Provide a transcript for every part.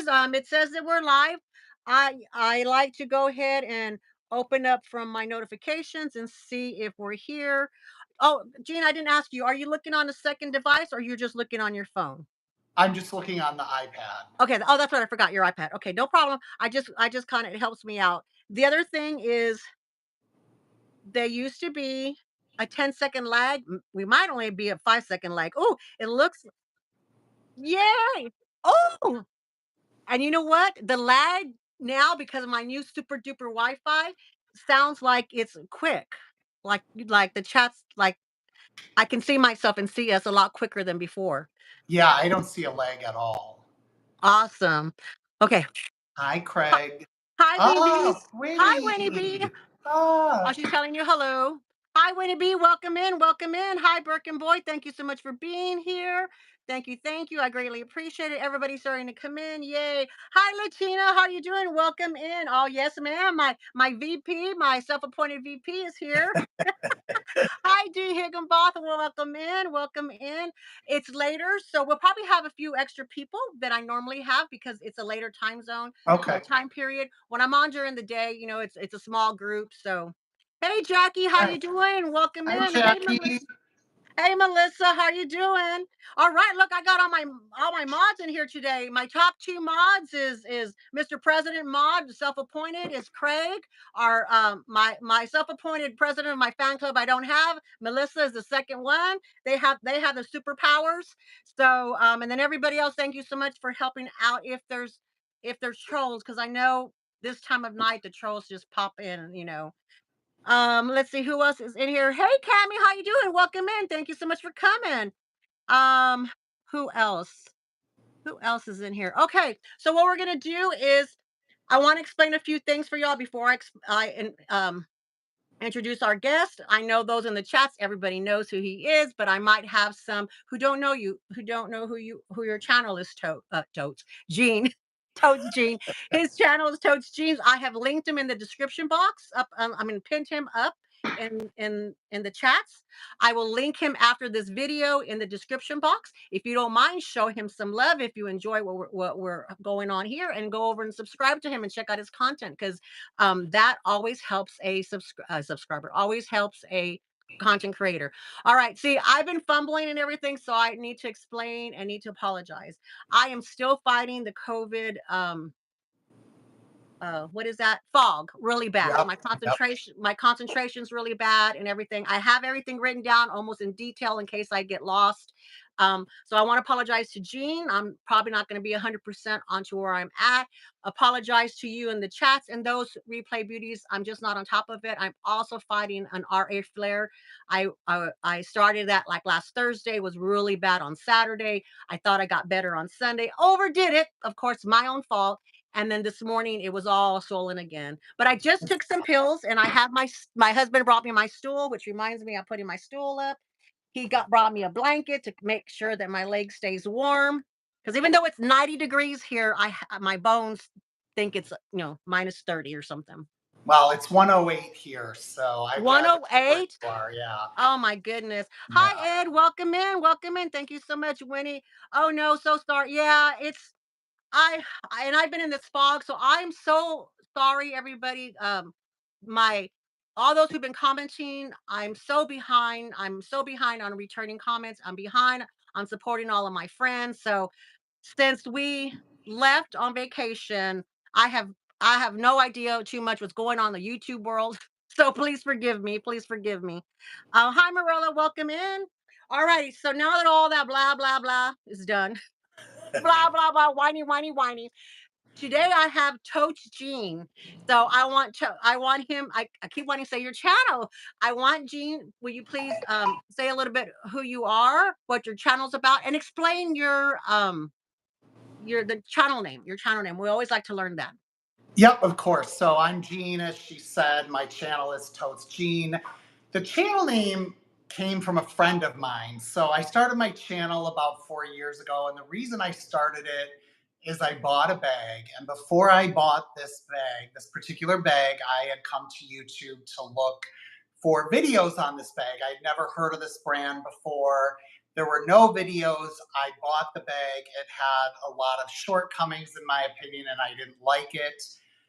It says that we're live. I like to go ahead and open up from my notifications and see if we're here. Oh, Gene, I didn't ask you. Are you looking on a second device or you're just looking on your phone? I'm just looking on the iPad. Okay. Oh, that's what I forgot. Your iPad. Okay, no problem. I just kind of it helps me out. The other thing is there used to be a 10-second lag. We might only be a 5-second lag. Oh, it looks yay. Oh, and you know what? The lag now because of my new super duper Wi-Fi sounds like it's quick. Like the chats like I can see myself and see us a lot quicker than before. Yeah, I don't see a lag at all. Awesome. Okay. Hi, Hi, Craig. hi Oh, Beanbees. Hi Winnie B. Winnie. Oh, Ah, she's telling you hello. Hi, Winnie B. Welcome in. Welcome in. Hi, Birkin Boy. Thank you so much for being here. Thank you. Thank you. I greatly appreciate it. Everybody's starting to come in. Yay. Hi, Latina. How you doing? Welcome in. Oh, yes, ma'am. My VP, my self-appointed VP is here. Hi, Dee Higginbotham. Welcome in. Welcome in. It's later, so we'll probably have a few extra people than I normally have because it's a later time zone or okay. time period. When I'm on during the day, it's a small group. So, hey, Jackie, how Hi, you doing? Welcome hi, in. Hey, Jackie. Melissa. Hey Melissa, how you doing? All right, look, I got all my mods in here today. My top two mods is Mr. President mod, self-appointed is Craig. Our my self-appointed president of my fan club I don't have. Melissa is the second one. They have the superpowers. So and then everybody else, thank you so much for helping out if there's trolls, because I know this time of night the trolls just pop in. Let's see who else is in here. Hey, Cammy, how you doing? Welcome in. Thank you so much for coming. Um, who else? Who else is in here? Okay, so what we're gonna do is I want to explain a few things for y'all before introduce our guest. I know those in the chats, everybody knows who he is, but I might have some who don't know you, who don't know who your channel is. Totes Gene. Totes Gene. His channel is Totes Jeans. I have linked him in the description box. Up, pinned him up in the chats. I will link him after this video in the description box. If you don't mind, show him some love. If you enjoy what we're going on here, and go over and subscribe to him and check out his content, because that always helps a subscriber, always helps a content creator. All right, see, I've been fumbling and everything, so I need to explain and need to apologize. I am still fighting the COVID what is that, fog, really bad. So Yep, my yep. concentration's really bad and everything. I have everything written down almost in detail in case I get lost. So I want to apologize to Jean. I'm probably not going to be 100% onto where I'm at. Apologize to you in the chats and those replay beauties. I'm just not on top of it. I'm also fighting an RA flare. I started that like last Thursday, was really bad on Saturday. I thought I got better on Sunday, overdid it, of course, my own fault. And then this morning it was all swollen again. But I just took some pills, and I have my husband brought me my stool, which reminds me I'm putting my stool up. He brought me a blanket to make sure that my leg stays warm. Because even though it's 90 degrees here, my bones think it's minus 30 or something. Well, it's 108 here, so I'd rather be where 108. you are. Yeah, Oh my goodness. yeah. Hi Ed, welcome in. Welcome in. Thank you so much, Winnie. Oh no, so sorry. Yeah, I and I've been in this fog, so I'm so sorry, everybody. My all those who've been commenting, I'm so behind. I'm so behind on returning comments. I'm behind on supporting all of my friends. So since we left on vacation, I have I have no idea too much what's going on in the YouTube world. So please forgive me. Please forgive me. Hi, Marilla. Welcome in. All righty. So now that all that blah blah blah is done, blah blah blah, whiny whiny whiny. Today I have Totes Gene. So I want him. I keep wanting to say your channel. I want Gene. Will you please say a little bit who you are, what your channel's about, and explain the channel name. Your channel name. We always like to learn that. Yep, of course. So I'm Gene, as she said. My channel is Totes Gene. The channel name came from a friend of mine. So I started my channel about 4 years ago, and the reason I started it is I bought a bag. And before I bought this bag, this particular bag, I had come to YouTube to look for videos on this bag. I'd never heard of this brand before. There were no videos. I bought the bag. It had a lot of shortcomings, in my opinion, and I didn't like it.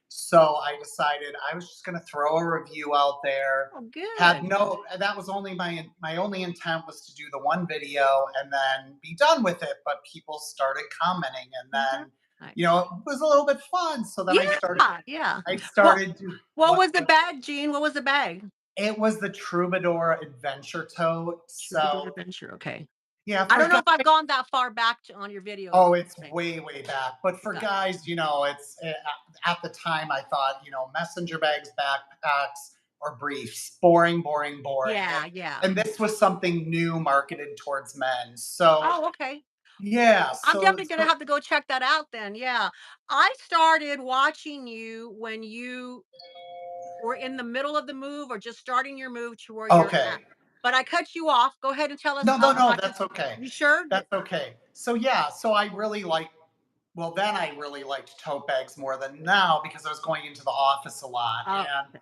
So I decided I was just going to throw a review out there. Oh, Had good. no, that was only my only intent was to do the one video and then be done with it. But people started commenting, and Mhm. then Right. it was a little bit fun. So then Yeah, yeah. I What started to what was the bag, Gene? What was the bag? it was the Troubadour Adventure Tote. Troubadour So Adventure, okay. yeah, I for don't know guys. if I've gone that far back on your videos. Oh, it's Okay, way, way back. But for got it. guys, it's at the time I thought, messenger bags, backpacks, or briefs, boring, boring, boring. Yeah, yeah. And this was something new marketed towards men. So Oh, okay. yeah, I'm so definitely gonna have to go check that out then, yeah. I started watching you when you were in the middle of the move or just starting your move to where you're at. okay. But I cut you off. Go ahead and tell us, No, no, no, about your that's okay. you sure? That's okay. So yeah, so I really like well, then I really liked tote bags more than now because I was going into the office a lot. Oh, And,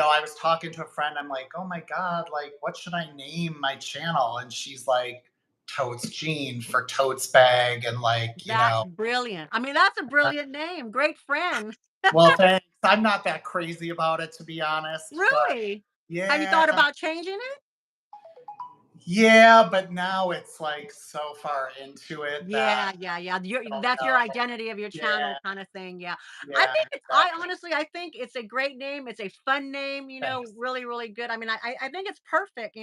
I was talking to a friend. I'm like, oh my God, like, what should I name my channel? And she's like, Totes Jean for totes bag. And like, that's brilliant. I mean, that's a brilliant name. Great friend. well, thanks. I'm not that crazy about it, to be honest. But Really? Have you yeah, thought about changing it? yeah, but now it's like so far into it that Yeah, yeah, yeah. I don't That's your know. identity of your channel Yeah, kind of thing. Yeah. yeah, I exactly. honestly, I think it's a great name. It's a fun name, Thanks. really, really good. I mean, I think it's perfect,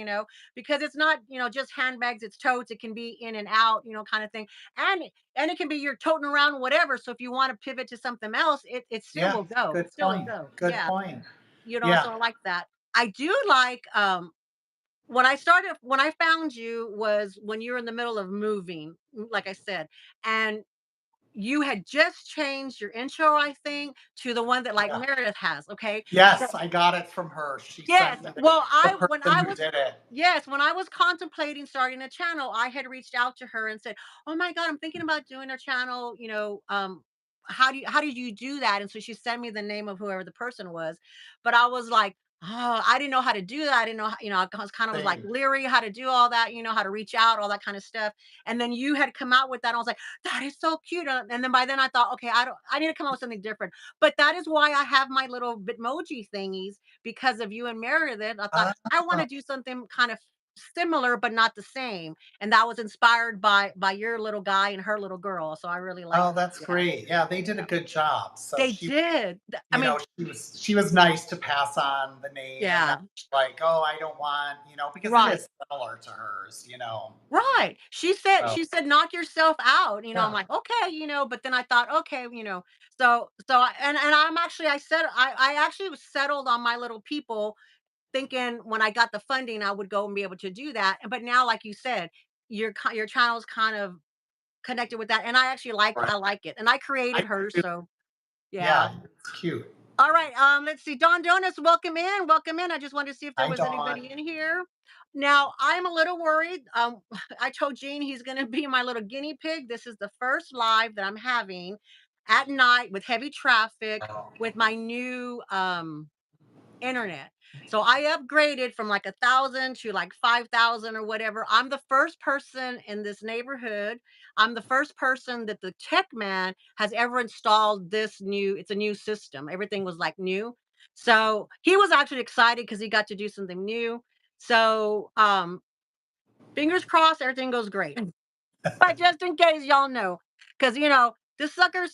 because it's not, just handbags, it's totes. It can be in and out, kind of thing. And, and it can be you're toting around whatever. So if you want to pivot to something else, it still Yeah, will go. good It still will point. go. Good Yeah. point. So Yeah. I like that. I do like, when I found you was when you were in the middle of moving, like I said, and you had just changed your intro, I think, to the one that like Yeah. Meredith has. Okay. So Yes, I got it from her. She yes. sent me Well, the I when person I who was did it. yes, when I was contemplating starting a channel, I had reached out to her and said, "Oh my God, I'm thinking about doing a channel. How did you do that?" And so she sent me the name of whoever the person was, but I was like, oh, I didn't know how to do that. I didn't know, I was kind of like Same. leery how to do all that, how to reach out, all that kind of stuff. And then you had come out with that. I was like, that is so cute. And then by then I thought, okay, I need to come up with something different. But that is why I have my little Bitmoji thingies because of you and Meredith. I thought I want Oh, to do something kind of similar but not the same, and that was inspired by your little guy and her little girl. So I really like oh, that. that's Yeah, great. Yeah, they did a yeah. good job. So They did. I mean, she was nice to pass on the name and not yeah, like, oh, I don't want, because it right. is similar to hers. Right. So Knock yourself out. I'm yeah. like, okay, but then I thought, okay, and I'm actually I actually was settled on my little people thinking when I got the funding I would go and be able to do that. But now, like you said, your channel's kind of connected with that. And Right. I like it. And I I created her, do. so yeah. Yeah, it's cute. All right, let's see. Don Donuts, welcome in. Welcome in. I just wanted to see if there I was don't. anybody in here. Now, I'm a little worried. I told Gene he's going to be my little guinea pig. This is the first live that I'm having at night with heavy traffic with my new internet. So I upgraded from like 1,000 to like 5,000 or whatever. I'm the first person in this neighborhood. I'm the first person that the tech man has ever installed this new, it's a new system. Everything was like new. So he was actually excited because he got to do something new. So fingers crossed, everything goes great. But just in case y'all know, because this sucker,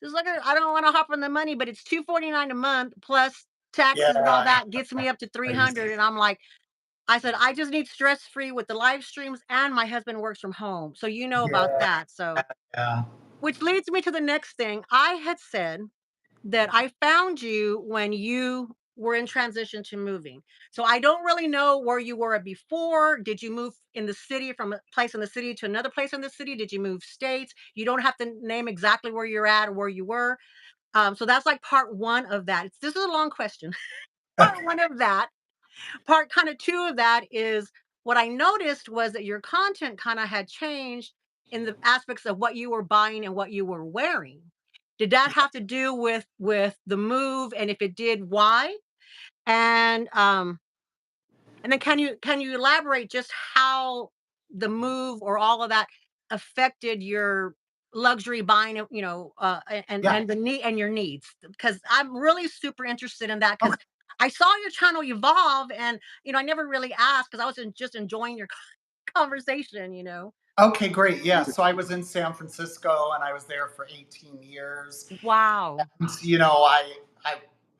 I don't want to hop on the money, but it's 249 a month plus taxes and all Yeah, that gets me up to 300. crazy. And I'm like, I said, I just need stress free with the live streams, and my husband works from home. So you know about Yeah, that. So yeah. which leads me to the next thing. I had said that I found you when you were in transition to moving. So I don't really know where you were before. Did you move in the city from a place in the city to another place in the city? Did you move states? You don't have to name exactly where you're at or where you were. So that's like part one of that. This is a long question. Part one of that. Part kind of two of that is what I noticed was that your content kind of had changed in the aspects of what you were buying and what you were wearing. Did that have to do with the move? And if it did, why? And and then can you elaborate just how? the move or all of that affected your luxury buying, Yeah. and the need and your needs? Because I'm really super interested in that because Okay. I saw your channel evolve, and I never really asked because I was just enjoying your conversation. Okay, great. Yeah. So I was in San Francisco and I was there for 18 years. Wow. And, I,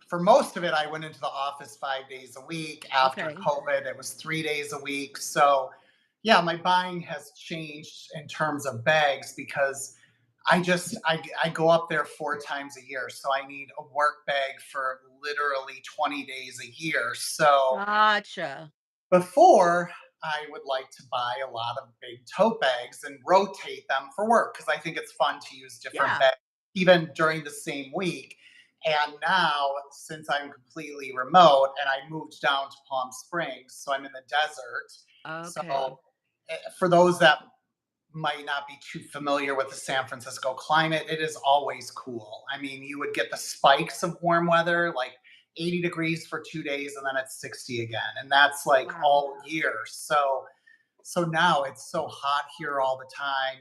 for most of it, I went into the office 5 days a week. After Okay. COVID, it was 3 days a week. So, yeah, my buying has changed in terms of bags because I go up there 4 times a year. So I need a work bag for literally 20 days a year. So Gotcha. before, I would like to buy a lot of big tote bags and rotate them for work because I think it's fun to use different Yeah. bags even during the same week. And now, since I'm completely remote and I moved down to Palm Springs, so I'm in the desert. Okay. So, for those that might not be too familiar with the San Francisco climate, it is always cool. I mean, you would get the spikes of warm weather, like 80 degrees for 2 days, and then it's 60 again. And that's like Wow. all year. So now it's so hot here all the time.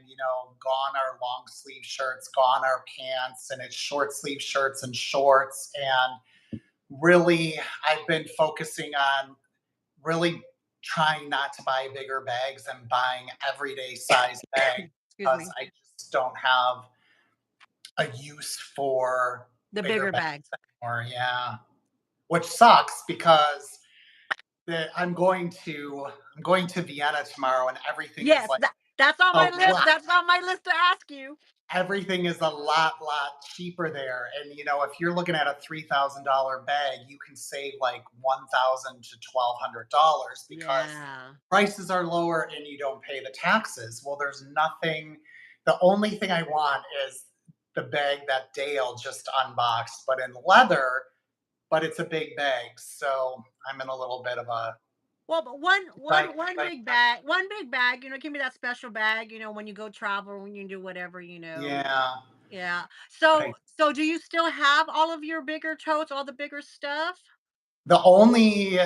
Gone are long sleeve shirts, gone are pants, and it's short sleeve shirts and shorts. And really, I've been focusing on really trying not to buy bigger bags and buying everyday size bags Excuse because me. I just don't have a use for The bigger bigger bags bags. anymore. Yeah, which sucks because I'm going to Vienna tomorrow, and everything is Yes, like that's on a my list. lot. That's on my list to ask you. Everything is a lot cheaper there. And if you're looking at a $3,000 bag, you can save like $1,000 to $1,200 because Yeah. prices are lower and you don't pay the taxes. Well, there's nothing. The only thing I want is the bag that Dale just unboxed, but in leather, but it's a big bag. So I'm in a little bit of a Well, but one like, one one big bag, give me that special bag, when you go travel, when you do whatever. yeah. Yeah. But I So do you still have all of your bigger totes, all the bigger stuff? The only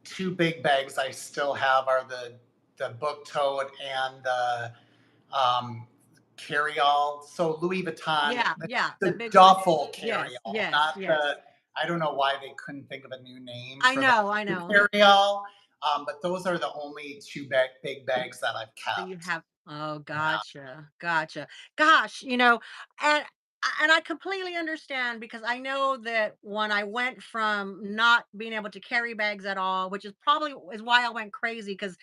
two big bags I still have are the book tote and the carry-all. So Louis Vuitton, Yeah, yeah, the the big ones. duffel Yes, carry-all, yes, not yes. the. I don't know why they couldn't think of a new name I for the know, I know. carry-all. But those are the only two big bags that I've That you kept. have. Oh, Yeah. gotcha, gotcha. Gosh, and I completely understand because I know that when I went from not being able to carry bags at all, which is probably is why I went crazy because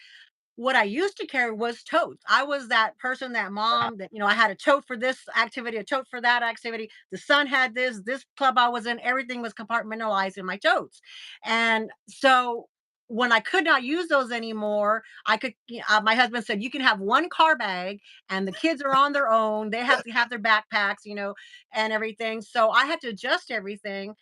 what I used to carry was totes. I was that person, that mom that, I had a tote for this activity, a tote for that activity. The son had this club I was in, everything was compartmentalized in my totes. And so when I could not use those anymore, my husband said, you can have one car bag and the kids are on their own. They have to have their backpacks, and everything. So I had to adjust everything,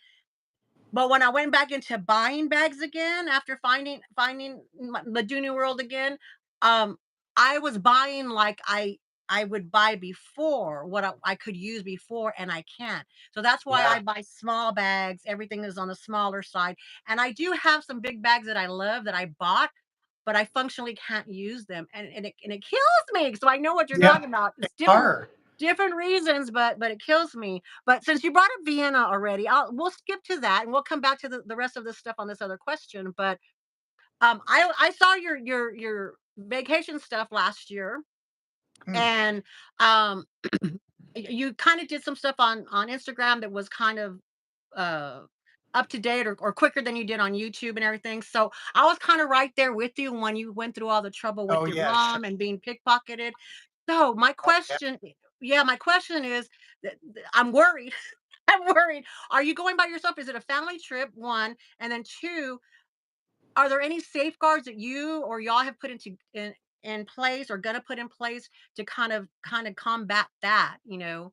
but when I went back into buying bags again after finding the Dooney world again, um, I was buying like I would buy before what I could use before, and I can't. So that's why Yeah. I buy small bags. Everything is on the smaller side, and I do have some big bags that I love that I bought, but I functionally can't use them, and it kills me. So I know what you're Yeah. talking about. It's It's hard. different reasons, but it kills me. But since you brought up Vienna already, we'll skip to that and we'll come back to the rest of this stuff on this other question. But I saw your vacation stuff last year, Mm. and um you kind of did some stuff on Instagram that was kind of uh up to date or quicker than you did on YouTube and everything. So I was kind of right there with you when you went through all the trouble with Oh your yeah, sure. mom and being pickpocketed. So Oh, yeah. my question is, I'm worried. I'm worried. Are you going by yourself? Is it a family trip? One, and then two, are there any safeguards that you or y'all have put in place or gonna put in place to kind of combat that? It's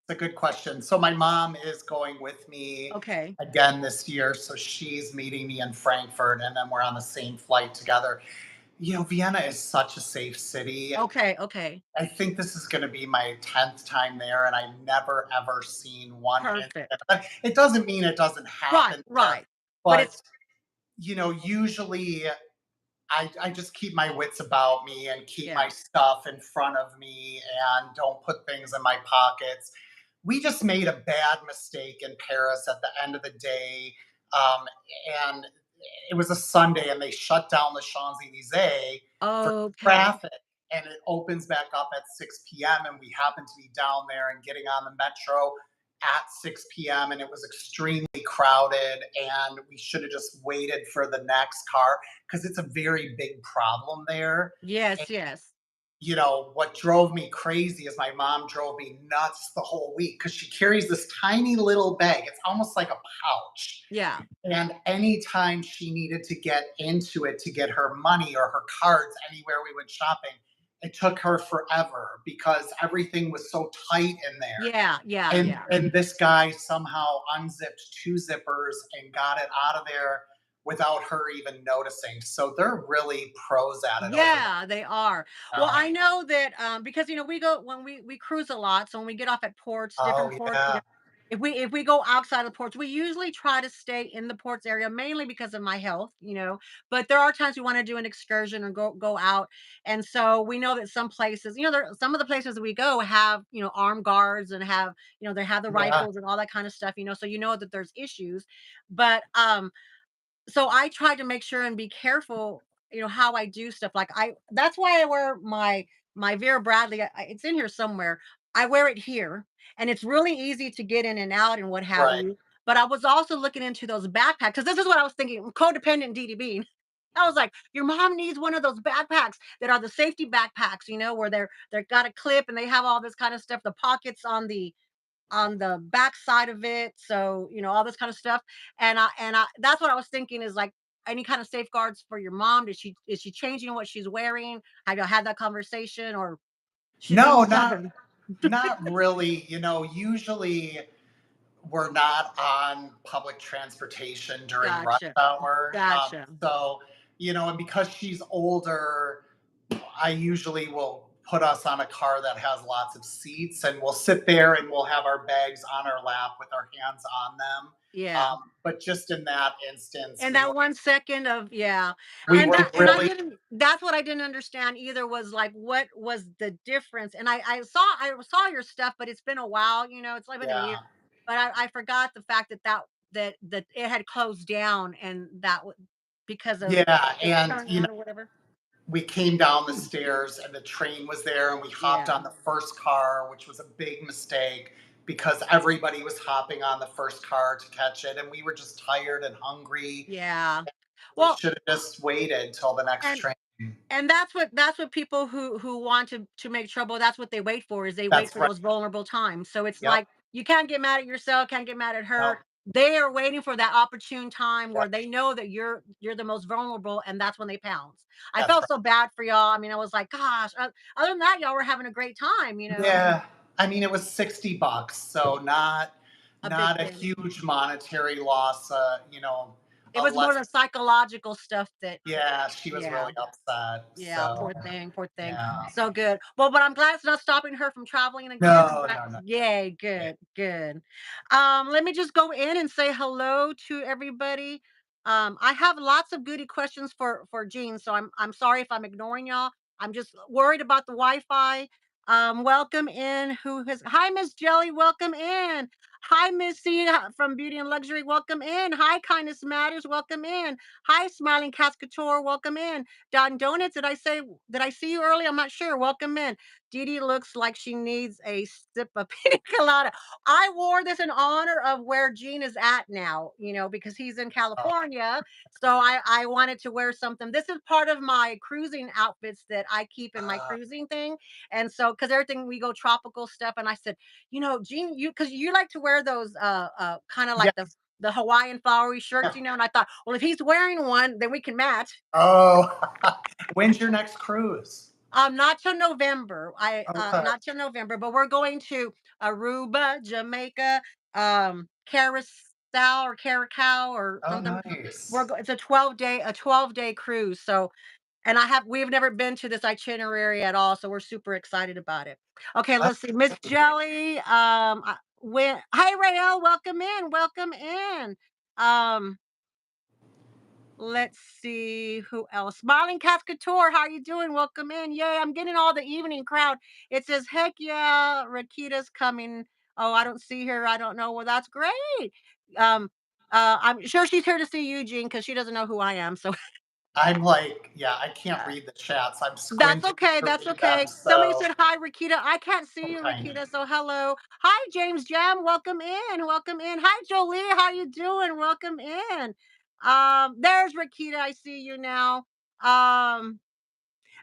a good question. So my mom is going with me Okay. again this year. So she's meeting me in Frankfurt, and then we're on the same flight together. Vienna is such a safe city. Okay. Okay. I think this is going to be my 10th time there, and I've never ever seen one incident. Perfect. But it doesn't mean it doesn't Right. happen there. Right. But But it's usually I just keep my wits about me and keep my Yeah. stuff in front of me and don't put things in my pockets. We just made a bad mistake in Paris at the end of the day. Um, and it was a Sunday and they shut down the Champs Elysees for Okay. traffic. And it opens back up at 6 p.m. And we happened to be down there and getting on the metro at 6 p.m. and it was extremely crowded. And we should have just waited for the next car because it's a very big problem there. And, Yes, yes. what drove me crazy is my mom drove me nuts the whole week because she carries this tiny little bag. It's almost like a pouch. Yeah. And anytime she needed to get into it to get her money or her cards anywhere we went shopping, it took her forever because everything was so tight in there. Yeah, yeah, And yeah. and this guy somehow unzipped two zippers and got it out of there without her even noticing. So they're really pros at it over there. Yeah, they are. Well, I know that because we go when we cruise a lot, so when we get off at ports, Oh different ports, yeah, if we go outside of the ports, we usually try to stay in the ports area mainly because of my health. But there are times we want to do an excursion or go out, and so we know that some places, some of the places that we go have armed guards and have they have the yeah. rifles and all that kind of stuff. So you know that there's issues, but so I try to make sure and be careful, how I do stuff. Like that's why I wear my Vera Bradley. It's in here somewhere. I wear it here, and it's really easy to get in and out and what have Right. you. But I was also looking into those backpacks because this is what I was thinking. Codependent Dee Dee Bean. I was like, your mom needs one of those backpacks that are the safety backpacks, where they're got a clip and they have all this kind of stuff. The pockets on the back side of it. So, all this kind of stuff. And I that's what I was thinking is like any kind of safeguards for your mom. Is she changing what she's wearing? Have you had that conversation or she's being No, not stubborn? not really. Usually we're not on public transportation during rush Gotcha. hour. Gotcha. And because she's older, I usually will put us on a car that has lots of seats and we'll sit there and we'll have our bags on our lap with our hands on them. Yeah. But just in that instance, And that 1 second of yeah. we And were I really, didn't that's what I didn't understand either was like what was the difference. And I saw your stuff, but it's been a while, it's like been a year. yeah. But I forgot the fact that it had closed down and because of Yeah. the And, turnout or whatever. we came down the Hmm. stairs and the train was there and we hopped Yeah. on the first car, which was a big mistake because everybody was hopping on the first car to catch it and we were just tired and hungry. Yeah. We Well, should have just waited till the next and train. And that's what people who want to make trouble, that's what they wait for, is they wait That's for right. those vulnerable times. So it's Yep. like you can't get mad at yourself, can't get mad at her. Nope. They are waiting for that opportune time Right. where they know that you're the most vulnerable, and that's when they pounce. I That's felt right. so bad for y'all. I mean, I was like, gosh, other than that, y'all were having a great time. Yeah. I mean, it was $60, so not A big not a thing. huge monetary loss. It A was more less. the psychological stuff that Yeah, she was yeah. really upset. Yeah, So poor thing, poor thing. yeah. So good. Well, but I'm glad it's not stopping her from traveling again. I'm No, glad. no, no. Yay, Yeah. good, good. Let me just go in and say hello to everybody. I have lots of goody questions for Jean, so I'm sorry if I'm ignoring y'all. I'm just worried about the Wi-Fi. Welcome in. Who has? Hi, Miss Jelly. Welcome in. Hi, Miss C from Beauty and Luxury. Welcome in. Hi, Kindness Matters. Welcome in. Hi, Smiling Cascator. Welcome in. Don Donuts, did I see you early? I'm not sure. Welcome in. Dee Dee looks like she needs a sip of pina colada. I wore this in honor of where Gene is at now, because he's in Oh, California. So I wanted to wear something. This is part of my cruising outfits that I keep in my uh, cruising thing. And so, because everything we go tropical stuff, and I said, Gene, because you like to wear those kind of yeah. like the Hawaiian flowery shirts, and I thought, well, if he's wearing one, then we can match. Oh, when's your next cruise? Not till November. Okay. Not till November, but we're going to Aruba, Jamaica, Carousel or Caracau or Oh, something. nice. It's a 12-day cruise. So, and we've never been to this itinerary at all, so we're super excited about it. Okay, Oh, let's see, Miss Jelly. Hi Rael, welcome in, welcome in. Um, Let's see who else. Smiling Cascator, how you doing? Welcome in. Yay, I'm getting all the evening crowd. It says, heck yeah, Rakita's coming. Oh, I don't see her. I don't know. Well, that's great. Um, I'm sure she's here to see Eugene because she doesn't know who I am. So I'm like, yeah, I can't uh, read the chats. I'm that's squinting okay. to That's read them. okay. Somebody So said hi, Rakita. I can't see you, okay. Rakita. So hello. Hi, James Jam. Welcome in. Welcome in. Hi, Jolie. How you doing? Welcome in. There's Rakita. I see you now. Um,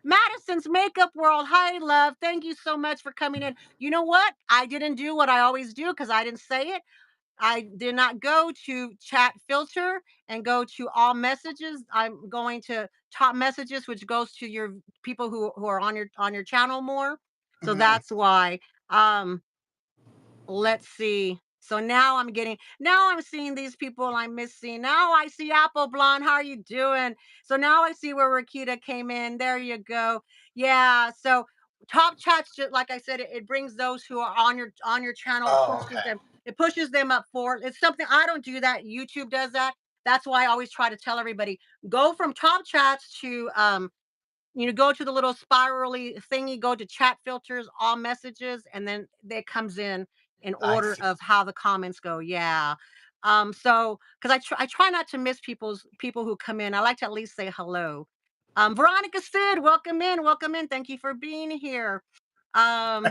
Madison's Makeup World. Hi, love. Thank you so much for coming in. You know what? I didn't do what I always do because I didn't say it. I did not go to chat filter and go to all messages. I'm going to top messages, which goes to your people who are on your channel more. So Mhm. that's why. Um, Let's see. So now I'm seeing these people I'm missing. Now I see Apple Blonde. How are you doing? So now I see where Rakita came in. There you go. Yeah. So top chats, just like I said, it brings those who are on your channel. Oh, okay. It pushes them up forward. It's something I don't do that. YouTube does that. That's why I always try to tell everybody go from top chats to go to the little spirally thingy, go to chat filters, all messages, and then it comes in I order see. of how the comments go. Yeah. So because I try not to miss people who come in. I like to at least say hello. Veronica Sid, welcome in, welcome in. Thank you for being here. Um,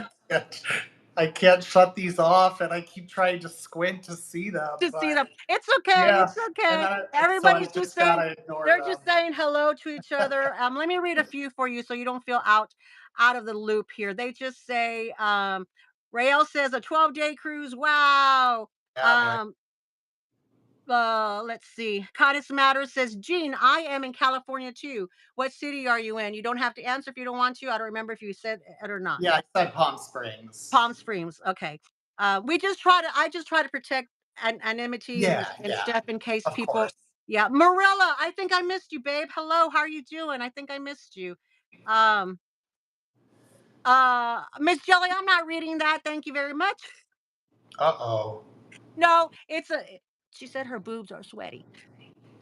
I can't shut these off, and I keep trying to squint to see them, to see but them. It's okay. yeah, It's and okay. so I Everybody's just just saying gotta ignore they're them. just saying hello to each other. Let me read a few for you so you don't feel out of the loop here. They just say, Rael says a 12-day cruise. Wow. Yeah, right. Um, let's see. Cottis Matter says, Gene, I am in California too. What city are you in? You don't have to answer if you don't want to. I don't remember if you said it or not. Yeah, I said Palm Springs. Palm Springs. Okay. I just try to protect anonymity Yeah, and yeah, stuff in case of people. course. Yeah, Marilla, I think I missed you, babe. Hello, how are you doing? I think I missed you. Um, Miss Jelly, I'm not reading that. Thank you very much. Uh-oh. No, it's a. She said her boobs are sweaty.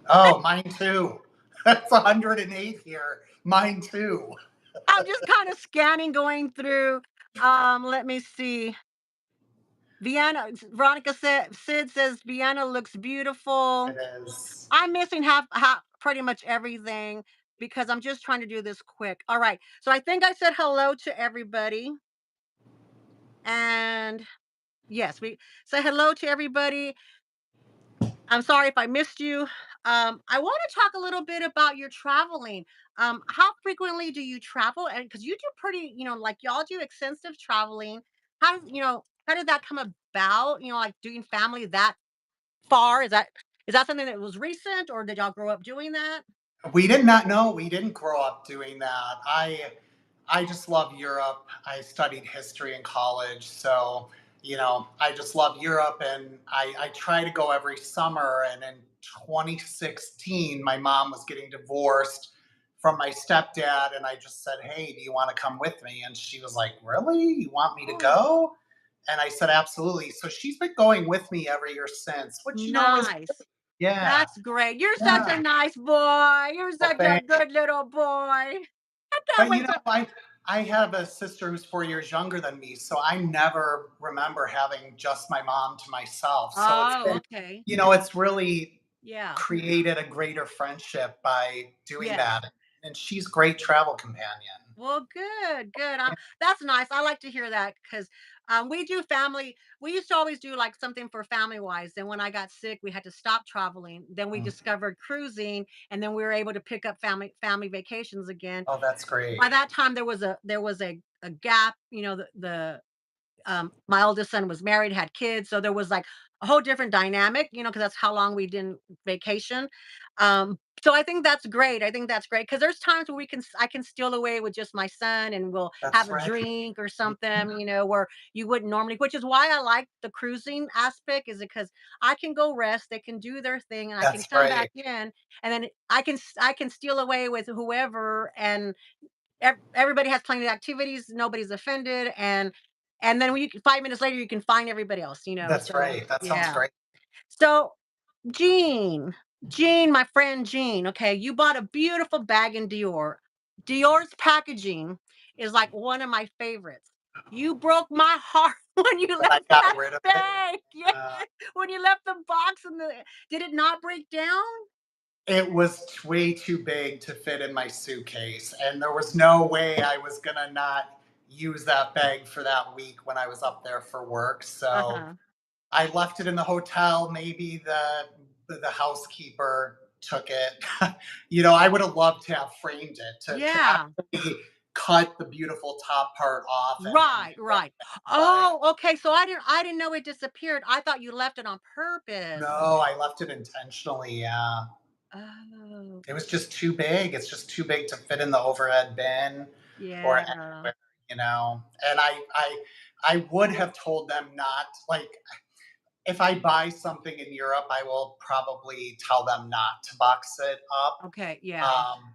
Oh, mine too. That's 108 here. Mine too. I'm just kind of scanning, going through. Let me see. Vienna. Veronica said. Sid says Vienna looks beautiful. It is. I'm missing half pretty much everything because I'm just trying to do this quick. All right. So I think I said hello to everybody. And yes, we say hello to everybody. I'm sorry if I missed you. I want to talk a little bit about your traveling. How frequently do you travel? And because you do pretty, like y'all do extensive traveling. How did that come about? Like doing family that far. Is that something that was recent, or did y'all grow up doing that? We did not know. We didn't grow up doing that. I just love Europe. I studied history in college, so I just love Europe, and I try to go every summer. And in 2016, my mom was getting divorced from my stepdad, and I just said, "Hey, do you want to come with me?" And she was like, "Really? You want me to Oh, go?" And I said, "Absolutely." So she's been going with me every year since, which is nice. yeah, That's great. You're such a yeah. nice boy. You're Well, such a thanks. good little boy. I can't But wait to. I have a sister who's 4 years younger than me, so I never remember having just my mom to myself. So it's Oh, been, okay. it's really Yeah. created a greater friendship by doing Yes. that. And she's great travel companion. Well, good, good. Yeah. That's nice. I like to hear that because we do family. We used to always do like something for family wise. Then when I got sick, we had to stop traveling. Then we Mm. discovered cruising, and then we were able to pick up family vacations again. Oh, that's great. By that time, there was a gap. My oldest son was married, had kids, so there was like a whole different dynamic, because that's how long we didn't vacation. So I think that's great. I think that's great because there's times where I can steal away with just my son and we'll have That's a right. drink or something, where you wouldn't normally, which is why I like the cruising aspect, is because I can go rest, they can do their thing, and I can That's come back right. in, and then I can steal away with whoever, and everybody has plenty of activities, nobody's offended, and then when 5 minutes later you can find everybody else. That's So right. That sounds yeah. great. So Gene, Jean, my friend Jean, okay, you bought a beautiful bag in Dior. Dior's packaging is like one of my favorites. You broke my heart when you But I left got that rid of it. bag. Yeah, Uh, when you left the box and did it not break down? it was way too big to fit in my suitcase, and there was no way I was gonna not use that bag for that week when I was up there for work. So Uh-huh. I left it in the hotel. Maybe the housekeeper took it. I would have loved to have framed it to Yeah. actually cut the beautiful top part off and Right, frame right. it. But Oh, okay. So I didn't know it disappeared. I thought you left it on purpose. no, I left it intentionally. Yeah, Oh, it was just too big. It's just too big to fit in the overhead bin or yeah. anywhere. And I would have told them not, like, if I buy something in Europe, I will probably tell them not to box it up. Okay, yeah. Um,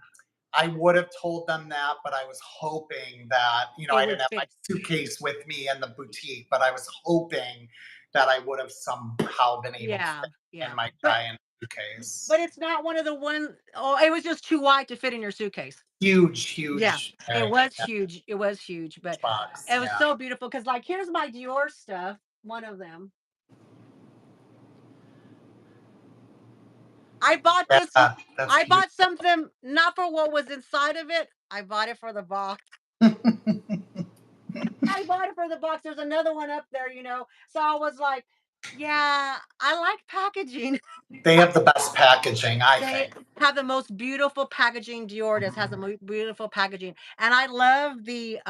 I would have told them that, but I was hoping that, It I would didn't have my fit. suitcase with me in the boutique, but I was hoping that I would have somehow been able to Yeah, fit in yeah. my But giant suitcase. but it's not one of the one oh, it was just too wide to fit in your suitcase. Huge, Yeah. huge It was yeah, huge. It was huge, but box. it was Yeah. so beautiful because like here's my Dior stuff, one of them. I bought this Yeah, that's I beautiful. bought something not for what was inside of it. I bought it for the box. I bought it for the box. There's another one up there, you know. So I was like, yeah, I like packaging. They have the best packaging, I They think. have the most beautiful packaging. Dior has the Mhm. most beautiful packaging. And I love the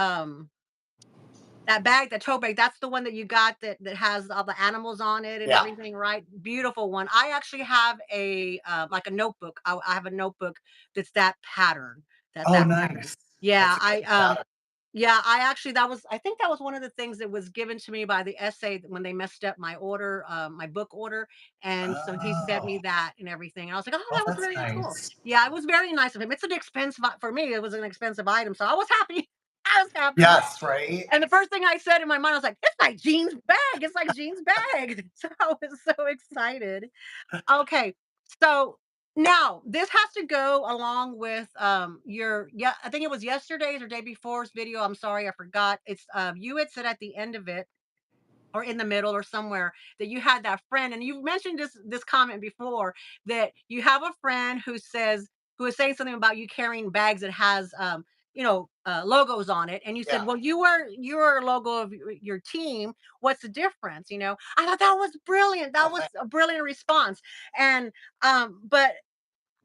that bag, the tote bag, that's the one that you got that has all the animals on it and Yeah. everything, right? Beautiful one. I actually have like a notebook. I have a notebook that's that pattern. That's Oh, that pattern. nice. Yeah, That's a good pattern. yeah, I actually I think that was one of the things that was given to me by the essay when they messed up my order, my book order. And so he sent me Oh. that and everything. And I was like, oh, Oh, that was that's very cool. nice. Yeah, it was very nice of him. It's an expensive for me, it was an expensive item. So I was happy. I was happy. Yes, right? And the first thing I said in my mind, I was like, "It's like Jean's bag. It's like Jean's bag." So I was so excited. Okay, so now this has to go along with your yeah. I think it was yesterday's or day before's video. I'm sorry, I forgot. It's you had said at the end of it or in the middle or somewhere that you had that friend and you've mentioned this comment before that you have a friend who is saying something about you carrying bags that has logos on it and you said Yeah. well you were a logo of your team, what's the difference, I thought that was brilliant, that Oh, was a brilliant response. And but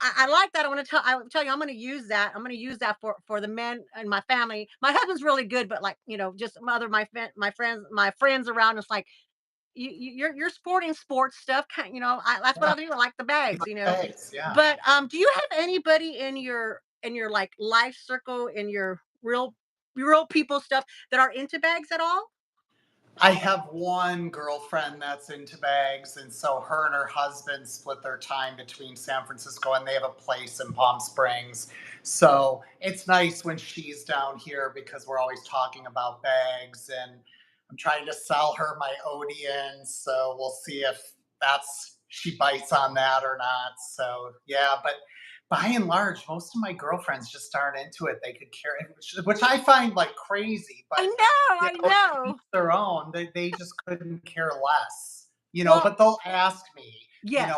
I like that. I will tell you, I'm going to use that. I'm going to use that for the men in my family. My husband's really good, but like, just some other my friends around. It's like you're sporting sports stuff. That's what yeah. I do. I like the bags. Thanks. Yeah. But do you have anybody in your like life circle in your real people stuff that are into bags at all? I have one girlfriend that's into bags, and so her and her husband split their time between San Francisco and they have a place in Palm Springs. So it's nice when she's down here because we're always talking about bags, and I'm trying to sell her my Odeon. So we'll see if that's she bites on that or not. So yeah, but by and large, most of my girlfriends just aren't into it. They could care, which I find like crazy, I but know, I to each know. their own. They just couldn't care less. Well, But they'll ask me, yes.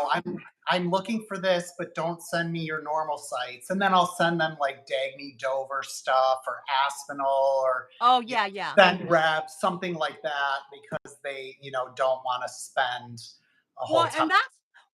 I'm looking for this, but don't send me your normal sites. And then I'll send them like Dagny Dover stuff or Aspinall or Oh you yeah, yeah. Scent Rep, something like that, because they, don't want to spend a Well, whole ton. and that's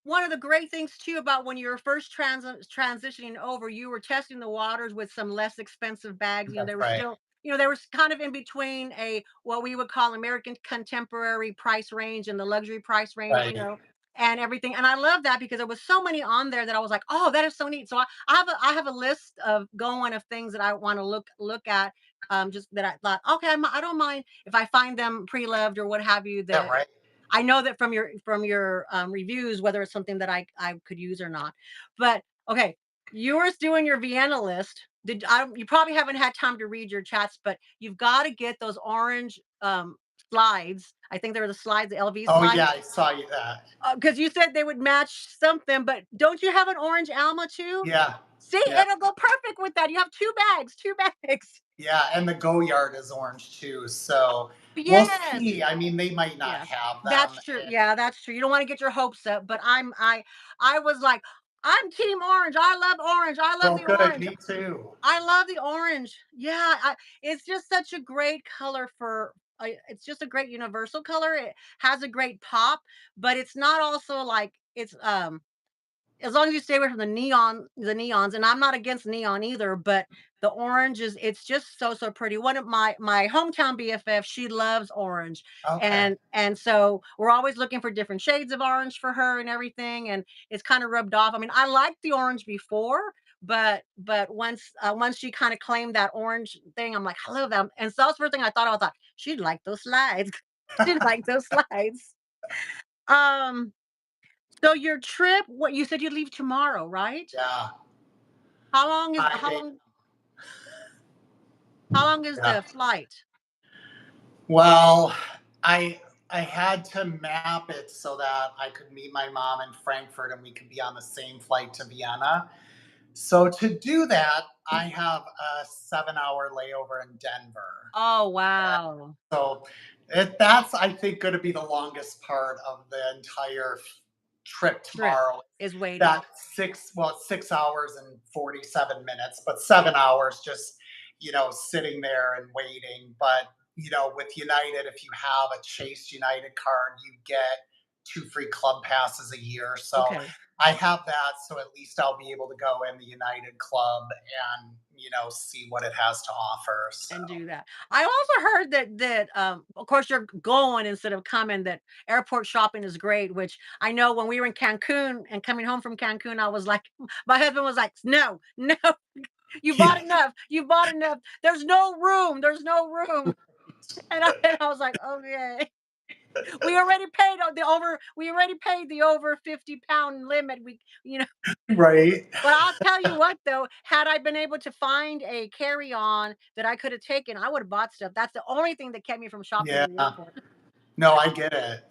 one of the great things too about when you were first transitioning over, you were testing the waters with some less expensive bags. That's They were right. still, they were kind of in between a what we would call American contemporary price range and the luxury price range, Right. and everything. And I love that because there was so many on there that I was like, oh, that is so neat. So I have a list of going of things that I want to look at. Just that I thought, okay, I don't mind if I find them pre-loved or what have you. Yeah, That right. I know that from your reviews whether it's something that I could use or not. But okay, you were doing your Vienna list. You probably haven't had time to read your chats, but you've got to get those orange slides. I think they were the slides, the LV Oh yeah, slides. I saw you that. Because you said they would match something, but don't you have an orange Alma too? Yeah, See, yeah, it'll go perfect with that. You have 2 bags, 2 bags. yeah. And the Go Yard is orange too. So we'll Yes. see. I mean, they might not Yeah. have them. That's true. Yeah, that's true. You don't wanna get your hopes up, but I was like, "I'm team orange. I love orange. I love Oh, the good. orange. Me too. I love the orange." Yeah, it's just such a great color for it's just a great universal color. It has a great pop, but it's not also like as long as you stay away from the neons, and I'm not against neon either, but the orange is it's just so, so pretty. One of my hometown BFF, she loves orange, Okay. and so we're always looking for different shades of orange for her and everything, and it's kinda rubbed off. I mean, I liked the orange before, but once she kinda claimed that orange thing, I'm like, "I love them," and so that's the first thing I thought, "She'd like those slides. She'd like those slides." Um so your trip, what you said you leave tomorrow, right? Yeah. How long is 5 a.m. how long is Yeah. the flight? Well, I I had to map it so that I could meet my mom in Frankfurt and we could be on the same flight to Vienna. So to do that, I have a 7-hour layover in Denver. Oh, wow. So that's, I think, going to be the longest part of the entire trip Trip tomorrow. is waiting. That it's 6 hours and 47 minutes, but 7 hours just, sitting there and waiting. But, with United, if you have a Chase United card, you get 2 free club passes a year. So Okay, I have that. So at least I'll be able to go in the United Club and, see what it has to offer. So, and do that. I also heard that of course you're going instead of coming, that airport shopping is great, which I know when we were in Cancun and coming home from Cancun, I was like, my husband was like, "No, no, you yeah. bought enough. You bought enough. There's no room. There's no room." And I was like, "Okay." We already paid the over 50-pound limit. Right. But I'll tell you what though, had I been able to find a carry-on that I could have taken, I would have bought stuff. That's the only thing that kept me from shopping Yeah. in the airport. No, I get it.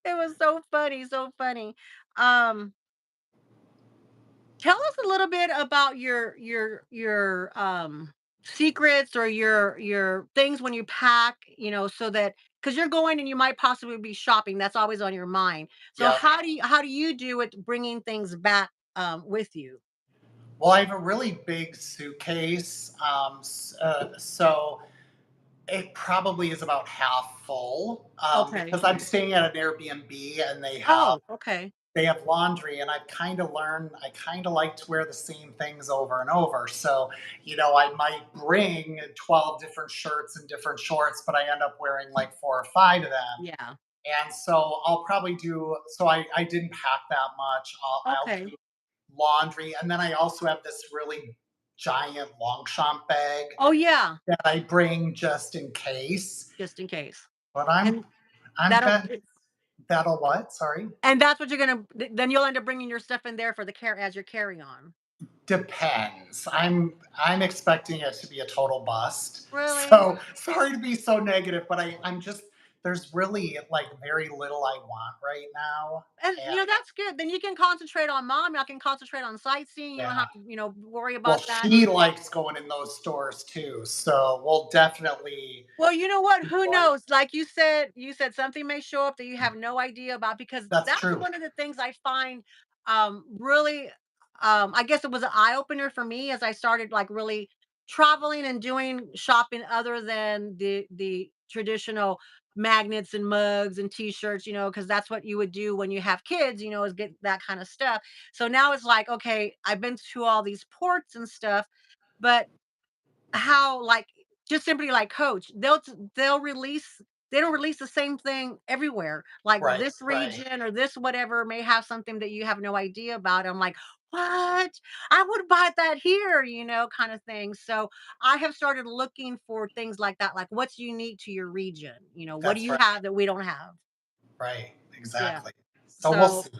It was so funny, so funny. Um, Tell us a little bit about your secrets or your things when you pack, so that because you're going and you might possibly be shopping, that's always on your mind. So Yep. how do you do it bringing things back with you? Well, I have a really big suitcase. So it probably is about half full Okay. because I'm staying at an Airbnb and Oh, okay. they have laundry, and I've kind of learned I kind of like to wear the same things over and over. So, I might bring 12 different shirts and different shorts, but I end up wearing like 4 or 5 of them. Yeah. And so I'll probably I didn't pack that much. I'll Okay. do laundry. And then I also have this really giant Longchamp bag Oh yeah, that I bring just in case. just in case. But And I'm that'll bet that'll what? Sorry. and that's what then you'll end up bringing your stuff in there for the care as your carry on. Depends. I'm expecting it to be a total bust. Really? So sorry to be so negative, but I'm just there's really like very little I want right now. And And that's good. Then you can concentrate on mom. I can concentrate on sightseeing. You don't yeah. have to, worry Well, about that. she likes going in those stores too. So we'll definitely Well, you know what? be Who going. knows? Like you said something may show up that you have no idea about, because That's that's true. one of the things I find really I guess it was an eye opener for me as I started like really traveling and doing shopping other than the traditional magnets and mugs and t-shirts, because that's what you would do when you have kids, is get that kind of stuff. So now it's like, okay, I've been to all these ports and stuff, but how, like, just simply like Coach, they'll release they don't release the same thing everywhere. Like Right, this right. region or this whatever may have something that you have no idea about. I'm like, "What? I would buy that here," kind of thing. So, I have started looking for things like that, like what's unique to your region? What do That's you right. have that we don't have? Right. Yeah. Exactly. So we'll So, see.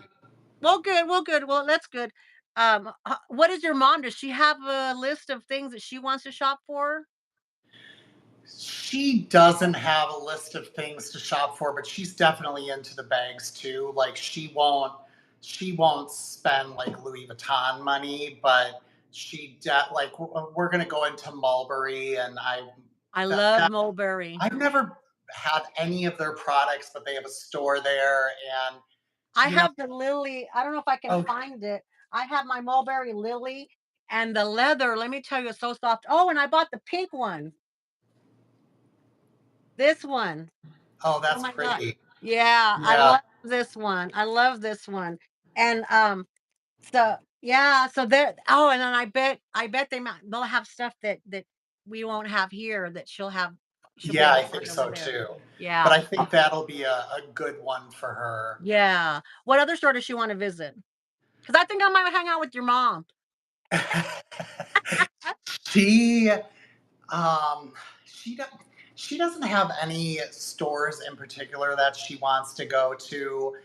well, good, well, good. Well, that's good. What is your mom? Does she have a list of things that she wants to shop for? She doesn't have a list of things to shop for, but she's definitely into the bags too. Like she won't spend like Louis Vuitton money, but we're gonna go into Mulberry, and I that, love that Mulberry. I've never had any of their products, but they have a store there, and I you know, have the Lily. I don't know if I can oh find it. I have my Mulberry Lily, and the leather, let me tell you, it's so soft. Oh, and I bought the pink one. This one. oh, Oh that's my god. pretty. Yeah, I Yeah, love this one. I love this one. And, so yeah, so there oh, and then I bet they'll have stuff that we won't have here that she'll be yeah, able I to think find over so there. too. But Yeah. I think that'll be a good one for her. Yeah. What other store does she wanna visit? Because I think I might hang out with your mom. She um she do- she doesn't have any stores in particular that she wants to go to.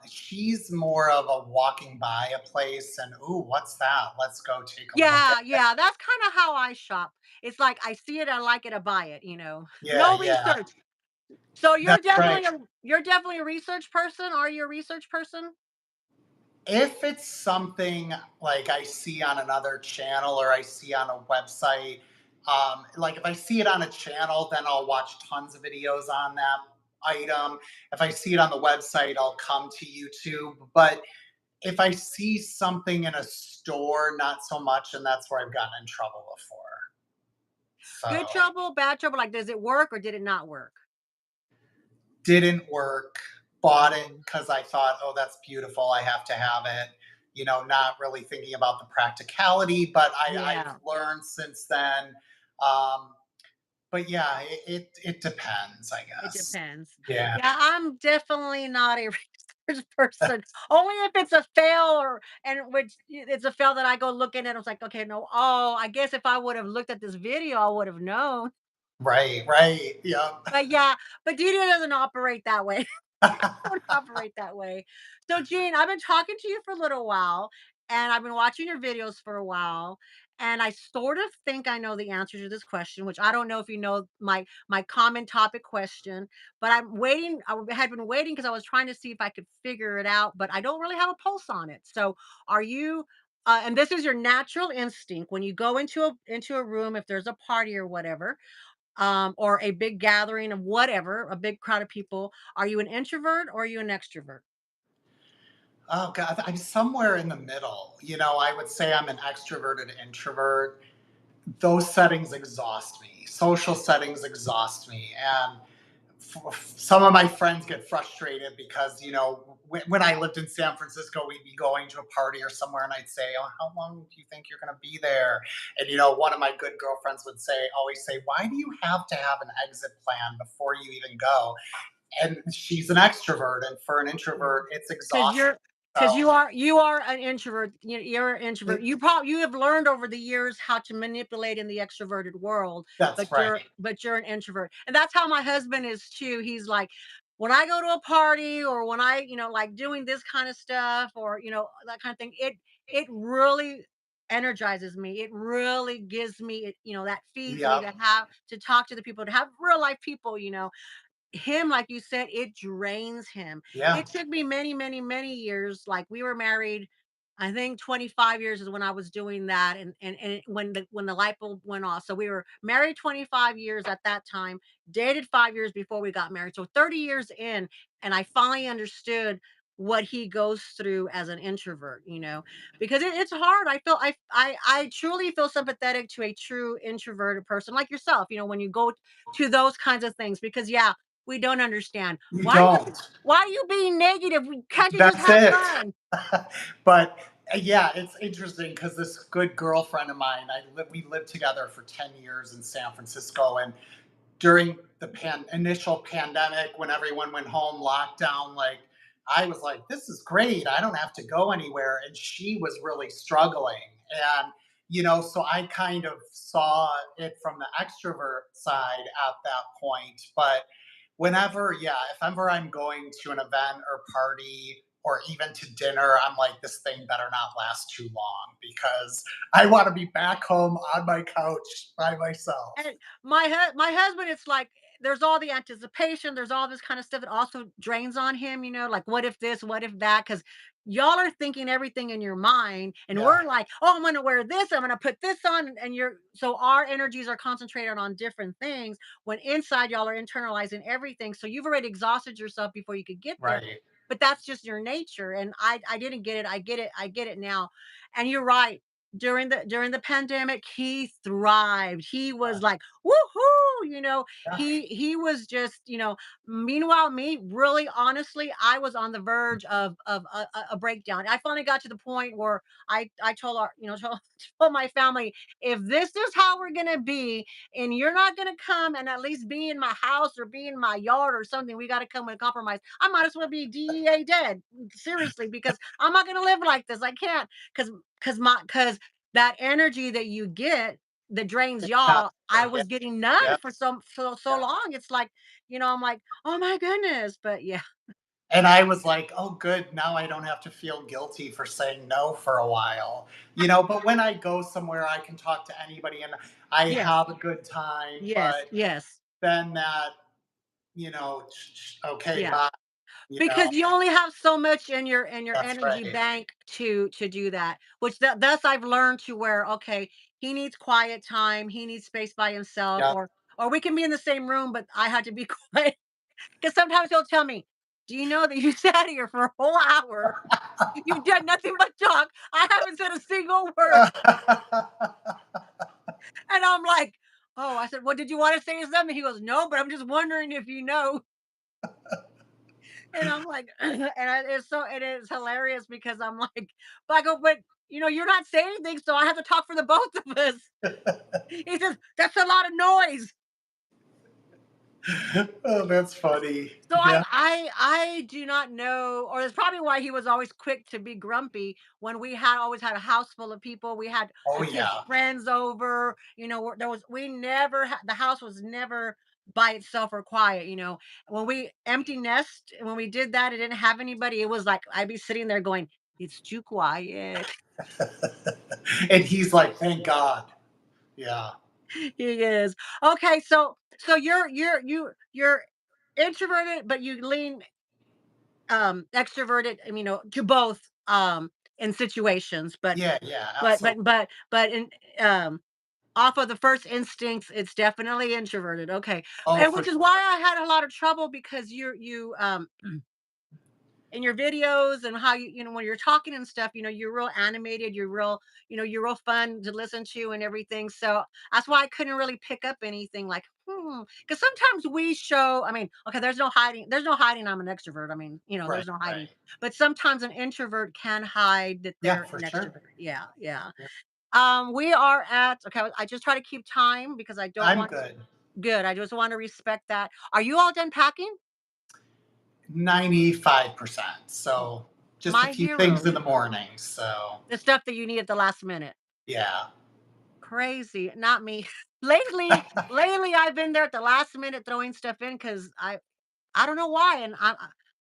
She's more of a walking by a place and, ooh, what's that? Let's go take a look at Yeah, it. yeah, that's kinda how I shop. It's like I see it, I like it, I buy it, you know? Yeah, No yeah, research. So that's right. you're definitely a research person? Are you a research person? If it's something like I see on another channel or I see on a website, like if I see it on a channel, then I'll watch tons of videos on that item. If I see it on the website, I'll come to YouTube. But if I see something in a store, not so much, and that's where I've gotten in trouble before. Good So trouble, bad trouble, like, does it work or did it not work? didn't work. Bought it Mm, because I thought, oh, that's beautiful. I have to have it. Not really thinking about the practicality, but I've yeah, learned since then. Um, but yeah, it depends, I it guess. depends. Yeah, Yeah, I'm definitely not a research person, only if it's a fail or and which it's a fail that I go look at it, I was like, "Okay, no, oh, I guess if I would have looked at this video, I would have known." right, right. Yeah. But yeah, but Didi doesn't operate that way. Don't operate that way. So, Gene, I've been talking to you for a little while, and I've been watching your videos for a while, and I sort of think I know the answer to this question, which I don't know if you know my common topic question, but I'm waiting. Had been waiting because I was trying to see if I could figure it out, but I don't really have a pulse on it. So, are you? And this is your natural instinct when you go into a room, if there's a party or whatever, or a big gathering of whatever, a big crowd of people, are you an introvert or are you an extrovert? Oh God, I'm somewhere in the middle. I would say I'm an extroverted introvert. Those settings exhaust me. Social settings exhaust me, and some of my friends get frustrated because when I lived in San Francisco, we'd be going to a party or somewhere, and I'd say, "Oh, how long do you think you're going to be there?" And one of my good girlfriends would always say, "Why do you have to have an exit plan before you even go?" And she's an extrovert, and for an introvert, it's 'Cause exhausting. you're 'cause So you are an introvert, you're an introvert. it, You have learned over the years how to manipulate in the extroverted world, that's right. but you're an introvert. And that's how my husband is too. He's like, when I go to a party or when I, like doing this kind of stuff or, that kind of thing, it really energizes me. It really gives me that feeds me Yep. to talk to the people, to have real life people, him, like you said, it drains him. Yeah. It took me many, many, many years. Like we were married, I think 25 years is when I was doing that, and when the light bulb went off. So we were married 25 years at that time, dated 5 years before we got married. So 30 years in, and I finally understood what he goes through as an introvert. Because it's hard. I truly feel sympathetic to a true introverted person like yourself. When you go to those kinds of things, because yeah, we don't understand. You don't. Why are you being negative? Can't you just That's have it. fun? But yeah, it's interesting because this good girlfriend of mine, we lived together for 10 years in San Francisco, and during the initial pandemic, when everyone went home, lockdown, like I was like, this is great. I don't have to go anywhere. And she was really struggling. And, so I kind of saw it from the extrovert side at that point. But whenever, yeah, if ever I'm going to an event or party, or even to dinner, I'm like, this thing better not last too long because I want to be back home on my couch by myself. And my husband, it's like there's all the anticipation, there's all this kind of stuff that also drains on him, like what if this, what if that? Because y'all are thinking everything in your mind, and Yeah, we're like, oh, I'm gonna wear this, I'm gonna put this on, and you're so our energies are concentrated on different things when inside y'all are internalizing everything. So you've already exhausted yourself before you could get there. right. But that's just your nature. And I didn't get it. I get it now. And you're right, during the pandemic, he thrived. He Yeah, was like, woohoo, yeah, he was just, meanwhile, me, really honestly, I was on the verge of a breakdown. I finally got to the point where I told our, told my family, if this is how we're gonna be, and you're not gonna come and at least be in my house or be in my yard or something, we gotta come with a compromise. I might as well be DEA dead. Seriously, because I'm not gonna live like this. I can't, because that energy that you get that drains it's not y'all, I there. Yeah, was getting none yeah, for so yeah. long. It's like, I'm like, oh my goodness. But yeah. And I was like, oh, good. Now I don't have to feel guilty for saying no for a while. But when I go somewhere, I can talk to anybody and I Yes. have a good time. Yes. But Yes. then that, okay, Yeah. bye. Because you only have so much in your That's energy right. bank to do that. Which thus I've learned to where, okay, he needs quiet time, he needs space by himself, Yeah. or we can be in the same room, but I had to be quiet. Because sometimes he'll tell me, "Do you know that you sat here for a whole hour? You've done nothing but talk. I haven't said a single word." And I'm like, "Oh," I said, "Well, did you want to say something?" He goes, "No, but I'm just wondering if you know." And I'm like, it is hilarious because I'm like, but I go, but you're not saying anything, so I have to talk for the both of us. He says, "That's a lot of noise." Oh, that's funny. So Yeah. I do not know, or that's probably why he was always quick to be grumpy when we had always had a house full of people. We had Oh, the kids' yeah. friends over. There was we never the house was never by itself or quiet. When we empty nest, when we did that, it didn't have anybody. It was like I'd be sitting there going, "It's too quiet." And he's like, thank God. Yeah. He is. Okay, so you're introverted, but you lean extroverted, to both in situations, but Yeah. Yeah. but Absolutely. but but but in um off of the first instincts, it's definitely introverted. Okay. Oh, And for which is sure. why I had a lot of trouble, because you in your videos and how when you're talking and stuff, you're real animated, you're real fun to listen to and everything. So that's why I couldn't really pick up anything like, because sometimes we show, I mean, okay, there's no hiding I'm an extrovert. I mean, Right. there's no hiding. Right. But sometimes an introvert can hide that Yeah, they're for an sure. extrovert. Yeah, yeah. Yeah. We are at, okay, I just try to keep time because I don't I'm want, good. good, I just want to respect that. Are you all done packing? 95%. So just a My few things heroes. in the morning. So The stuff that you need at the last minute. yeah. Crazy, not me. Lately, I've been there at the last minute throwing stuff in because I don't know why, and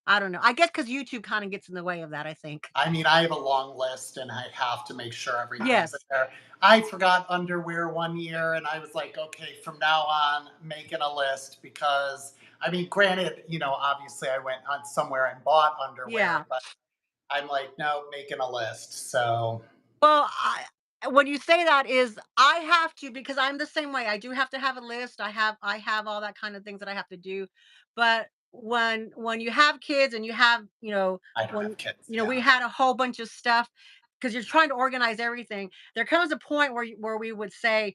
I don't know. I guess because YouTube kind of gets in the way of that. I think. I mean, I have a long list and I have to make sure everything's in Yes. there. I forgot underwear one year and I was like, okay, from now on, making a list because, I mean, granted, obviously I went on somewhere and bought underwear, Yeah. but I'm like, no, making a list. So, Well, when you say that is I have to, because I'm the same way. I do have to have a list. I have all that kind of things that I have to do. But when you have kids and you have, I don't when have kids. Yeah. we had a whole bunch of stuff, because you're trying to organize everything. There comes a point where we would say,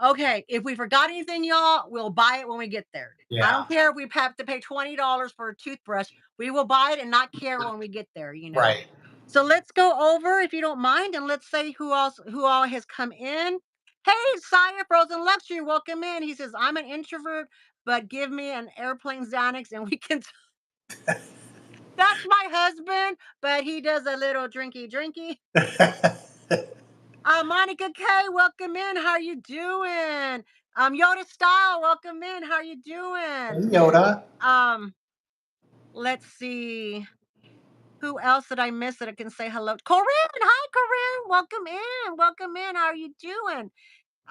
okay, if we forgot anything, y'all, we'll buy it when we get there. I Yeah. don't care if we have to pay $20 for a toothbrush. We will buy it and not care when we get there. Right. So let's go over, if you don't mind, and let's say who all has come in. Hey, Saya Frozen Luxury, welcome in. He says, I'm an introvert, but give me an airplane Xanax and we can. That's my husband, but he does a little drinky drinky. Monica K, welcome in. How you doing? Yoda Style, welcome in. How you Hey, doing? Yoda. Um, let's see. Who else did I miss that I can say hello? Corinne, hi Corinne, welcome in, welcome in. How are you doing?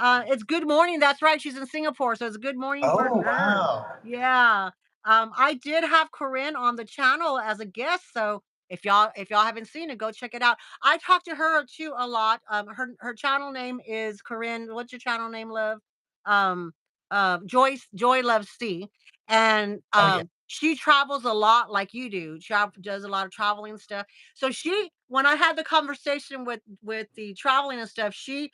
It's good morning. That's right. She's in Singapore, so it's good morning for Oh, her. wow. Yeah. I did have Corinne on the channel as a guest, so if y'all haven't seen it, go check it out. I talked to her too a lot. Her channel name is Corinne. What's your channel name, love? Um, Joy Loves C, and Oh, yeah. she travels a lot like you do. Does a lot of traveling stuff. So when I had the conversation with the traveling and stuff, she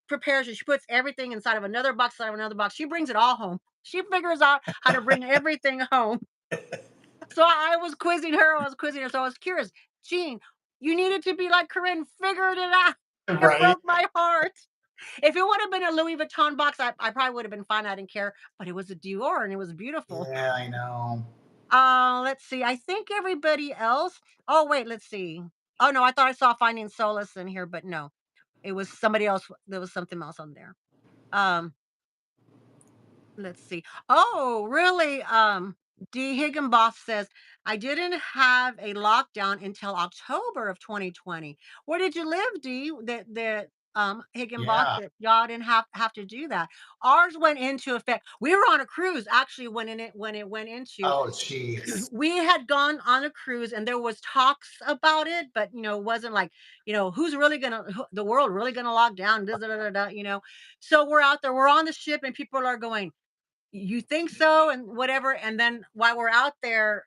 prepares it. She puts everything inside of another box, inside of another box. She brings it all home. She figures out how to bring everything home. So I was quizzing her. I was quizzing her. So I was curious. Jean, you needed to be like Corinne, figured it out. It Right? broke my heart. If it would have been a Louis Vuitton box, I probably would have been fine. I didn't care. But it was a Dior and it was beautiful. Yeah, I know. Let's see. I think everybody else. Oh, wait, let's see. Oh no, I thought I saw Finding Solace in here, but no. It was somebody else. There was something else on there. Um, let's see. Oh, really? D. Higginbotham says, I didn't have a lockdown until October of 2020. Where did you live, D? That Higginbotham, Yeah. that y'all didn't have to do that. Ours went into effect. We were on a cruise actually when it went into. Oh, jeez. We had gone on a cruise and there was talks about it, but it wasn't like, who's really the world really gonna lock down, da, da, da, da, so we're out there, we're on the ship and people are going, you think so and whatever, and then while we're out there,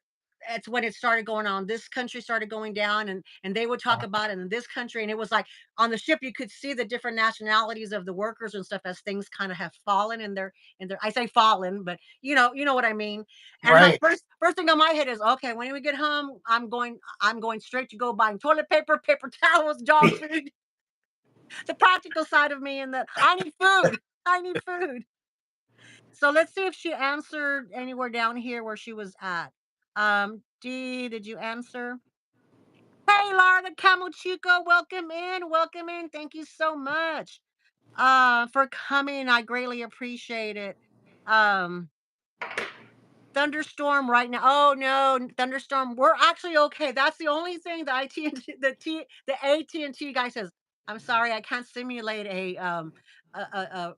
it's when it started going on. This country started going down, and they would talk Oh, about it in this country, and it was like on the ship you could see the different nationalities of the workers and stuff as things kind of have fallen in their I say fallen, but you know what I mean. And my right. first thing on my head is, okay, when we get home, I'm going straight to go buying toilet paper, paper towels, dog food, the practical side of me, and the I need food. I need food. So let's see if she answered anywhere down here where she was at. D, did you answer? Hey, Laura the Camel Chico, welcome in, welcome in. Thank you so much for coming. I greatly appreciate it. Um, Thunderstorm right now. Oh no, thunderstorm. We're actually okay. That's the only thing the the AT&T guy says. I'm sorry, I can't simulate a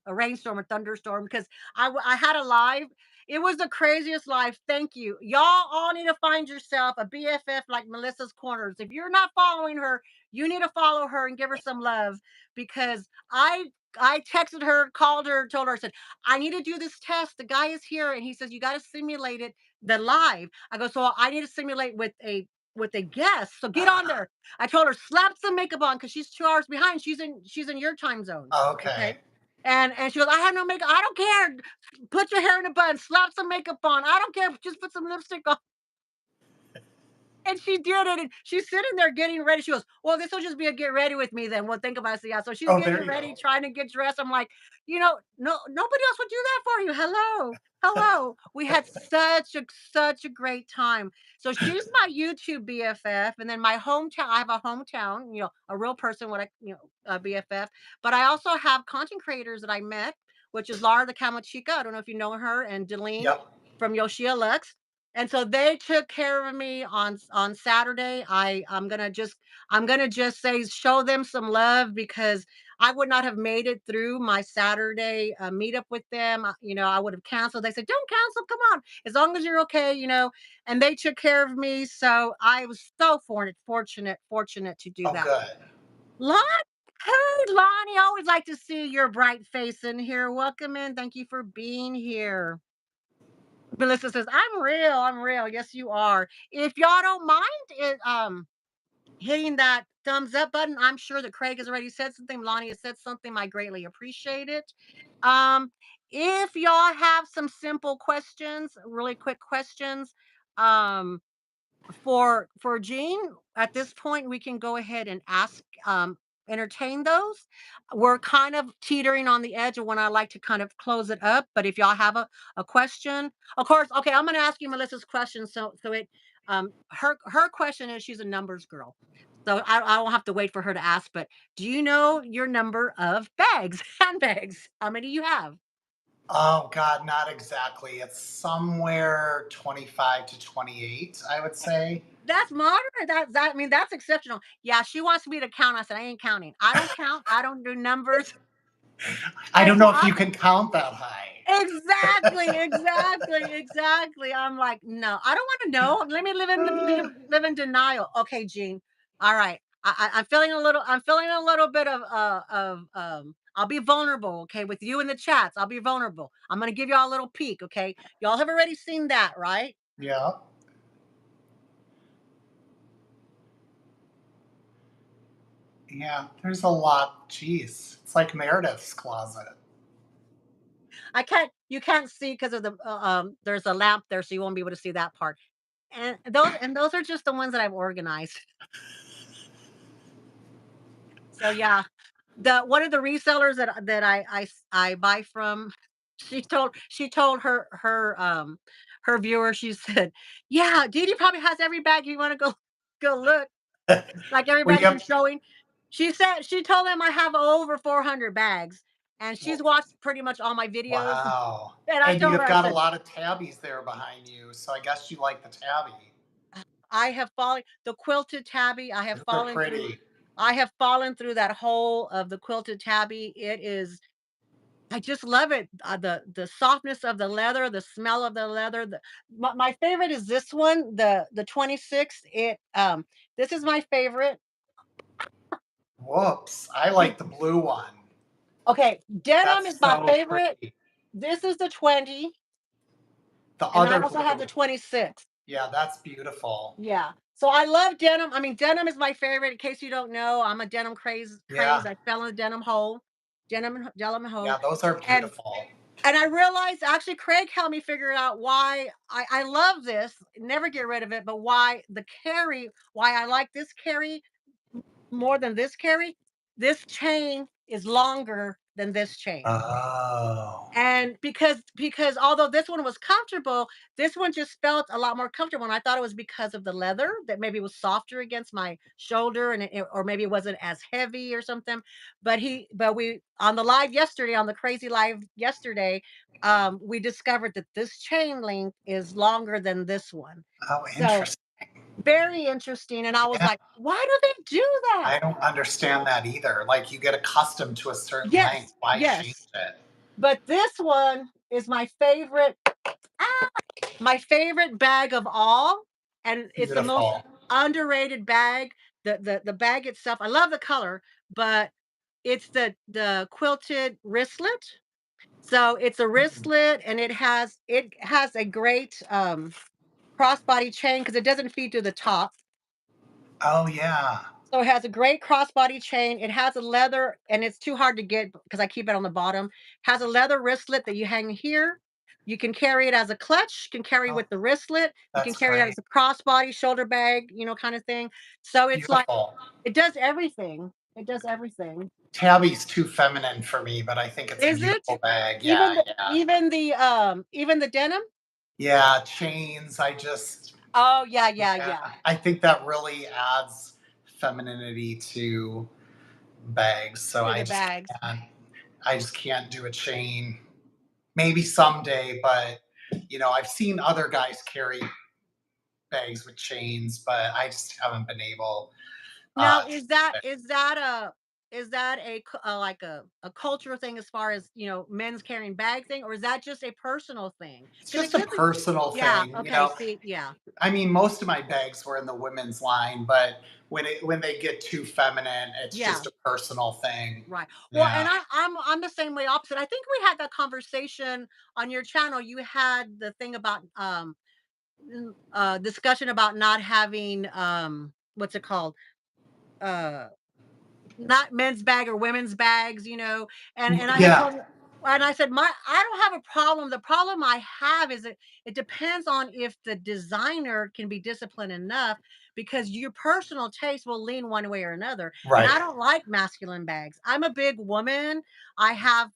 rainstorm or thunderstorm because I had a live. It was the craziest live. Thank you. Y'all all need to find yourself a BFF like Melissa's Corners. If you're not following her, you need to follow her and give her some love because I texted her, called her, told her, I said, I need to do this test. The guy is here and he says you got to simulate it the live. I go, so I need to simulate with a guest. So get on there. I told her slap some makeup on because she's 2 hours behind. She's in your time zone. Okay. Okay. And she goes, I have no makeup. I don't care. Put your hair in a bun, slap some makeup on. I don't care. Just put some lipstick on. And she did it, and she's sitting there getting ready. She goes, "Well, this will just be a get ready with me then. We'll think about it." So, yeah, so she's Oh, getting there you ready, go. trying to get dressed. I'm like, no, nobody else would do that for you. Hello, hello. We had such a great time. So she's my YouTube BFF, and then my hometown. I have a hometown, a real person, what I, BFF. But I also have content creators that I met, which is Laura the Chica. I don't know if you know her, and Delene Yep. from Yoshia Lux, and so they took care of me on Saturday. I'm gonna just say show them some love because I would not have made it through my Saturday meetup with them. I would have canceled. They said, "Don't cancel. Come on, as long as you're okay." And they took care of me. So I was so fortunate to do Oh, that. good. Lonnie, hey Lonnie, always like to see your bright face in here. Welcome in. Thank you for being here. Melissa says, "I'm real. I'm real. Yes, you are. If y'all don't mind hitting that thumbs up button, I'm sure that Craig has already said something. Lonnie has said something. I greatly appreciate it. Um, if y'all have some simple questions, really quick questions, um, for Jean, at this point, we can go ahead and entertain those. We're kind of teetering on the edge of when I like to kind of close it up. But if y'all have a question, of course, okay, I'm gonna ask you Melissa's question. Her question is she's a numbers girl. So I won't have to wait for her to ask, but do you know your number of bags, handbags? How many you have? Oh, God, not exactly. It's somewhere 25 to 28, I would say. That's moderate. I mean, that's exceptional. Yeah, she wants me to count. I said, "I ain't counting. I don't count. I don't do numbers." I And don't so know if I you can count that high. exactly, exactly, exactly. I'm like, "No, I don't wanna know. Let me live in denial." Okay, Gene. All right. I'm feeling a little bit I'll be vulnerable, okay, with you in the chats. I'll be vulnerable. I'm gonna give y'all a little peek, okay? Y'all have already seen that, right? Yeah. Yeah. There's a lot. Jeez. It's like Meredith's closet. You can't see because of there's a lamp there, so you won't be able to see that part. And those are just the ones that I've organized. So yeah, the one of the resellers that I buy from, she told her viewer, she said, "Yeah, Dee Dee probably has every bag you want to go look, like every Well, bag yep. she's showing." She told them I have over 400 bags, and she's watched pretty much all my videos. Wow. And I And told her, you've I got a said, lot of tabbies there behind you. So I guess you like the tabby. I have fallen the quilted tabby, Those are pretty. I have fallen through that hole of the quilted tabby. It is I just love it. The softness of the leather, the smell of the leather. My favorite is this one, the 26. This is my favorite. Whoops. I like the blue one. Okay, denim That's is my so favorite. pretty. This is the 20, The and I other also have the blue. 26. Yeah, that's beautiful. Yeah. So I love denim. I mean, denim is my favorite. In case you don't know, I'm a denim craze. Yeah. I fell in the denim Yeah, hole, those are and beautiful. I realized actually Craig helped me figure out why I love this. Never get rid of it, but why I like this carry more than this carry. This chain is longer than this chain. Oh. And because although this one was comfortable, this one just felt a lot more comfortable, and I thought it was because of the leather that maybe was softer against my shoulder, or maybe it wasn't as heavy or something. But we on the live yesterday, on the crazy live yesterday, we discovered that this chain link is longer than this one. Oh, So interesting. very interesting, and I was Yeah. like, why do they do that? I don't understand that either. Like you get accustomed to a certain length. Yes, Why change yes. it? But this one is my favorite. Ah, my favorite bag of all, and it's the most Beautiful. underrated bag. The bag itself, I love the color, but it's the quilted wristlet. So it's a Mm. wristlet, and it has a great crossbody chain because it doesn't feed to the top. Oh yeah. So it has a great crossbody chain. It has a leather, and it's too hard to get because I keep it on the bottom. Has a leather wristlet that you hang here. You can carry it as a clutch. You can carry Oh, with the wristlet. You can that's carry it great. as a crossbody shoulder bag, kind of thing. So it's like Beautiful. it does everything. It does everything. Tabby's too feminine for me, but I think it's a Is it beautiful bag. even Yeah, the yeah. even the denim? Yeah, chains. I just Oh yeah, yeah, yeah, yeah. I think that really adds femininity to bags. So To the bags. I just can't do a chain. Maybe someday, but I've seen other guys carry bags with chains, but I just haven't been able Now, to do it. is that like a cultural thing as far as men's carrying bag thing, or is that just a personal thing? It's Because it just a could be. personal Yeah. thing, Okay. See. Yeah. I mean, most of my bags were in the women's line, but when they get too feminine, it's Yeah. just a personal thing. Right. Well, Yeah. and I'm the same way opposite. I think we had that conversation on your channel. You had the thing about discussion about not having what's it called, uh not men's bag or women's bags, and I had Yeah. told her, and I said, "My I don't have a problem. The problem I have is it depends on if the designer can be disciplined enough because your personal taste will lean one way or another. And Right. I don't like masculine bags. I'm a big woman. I have,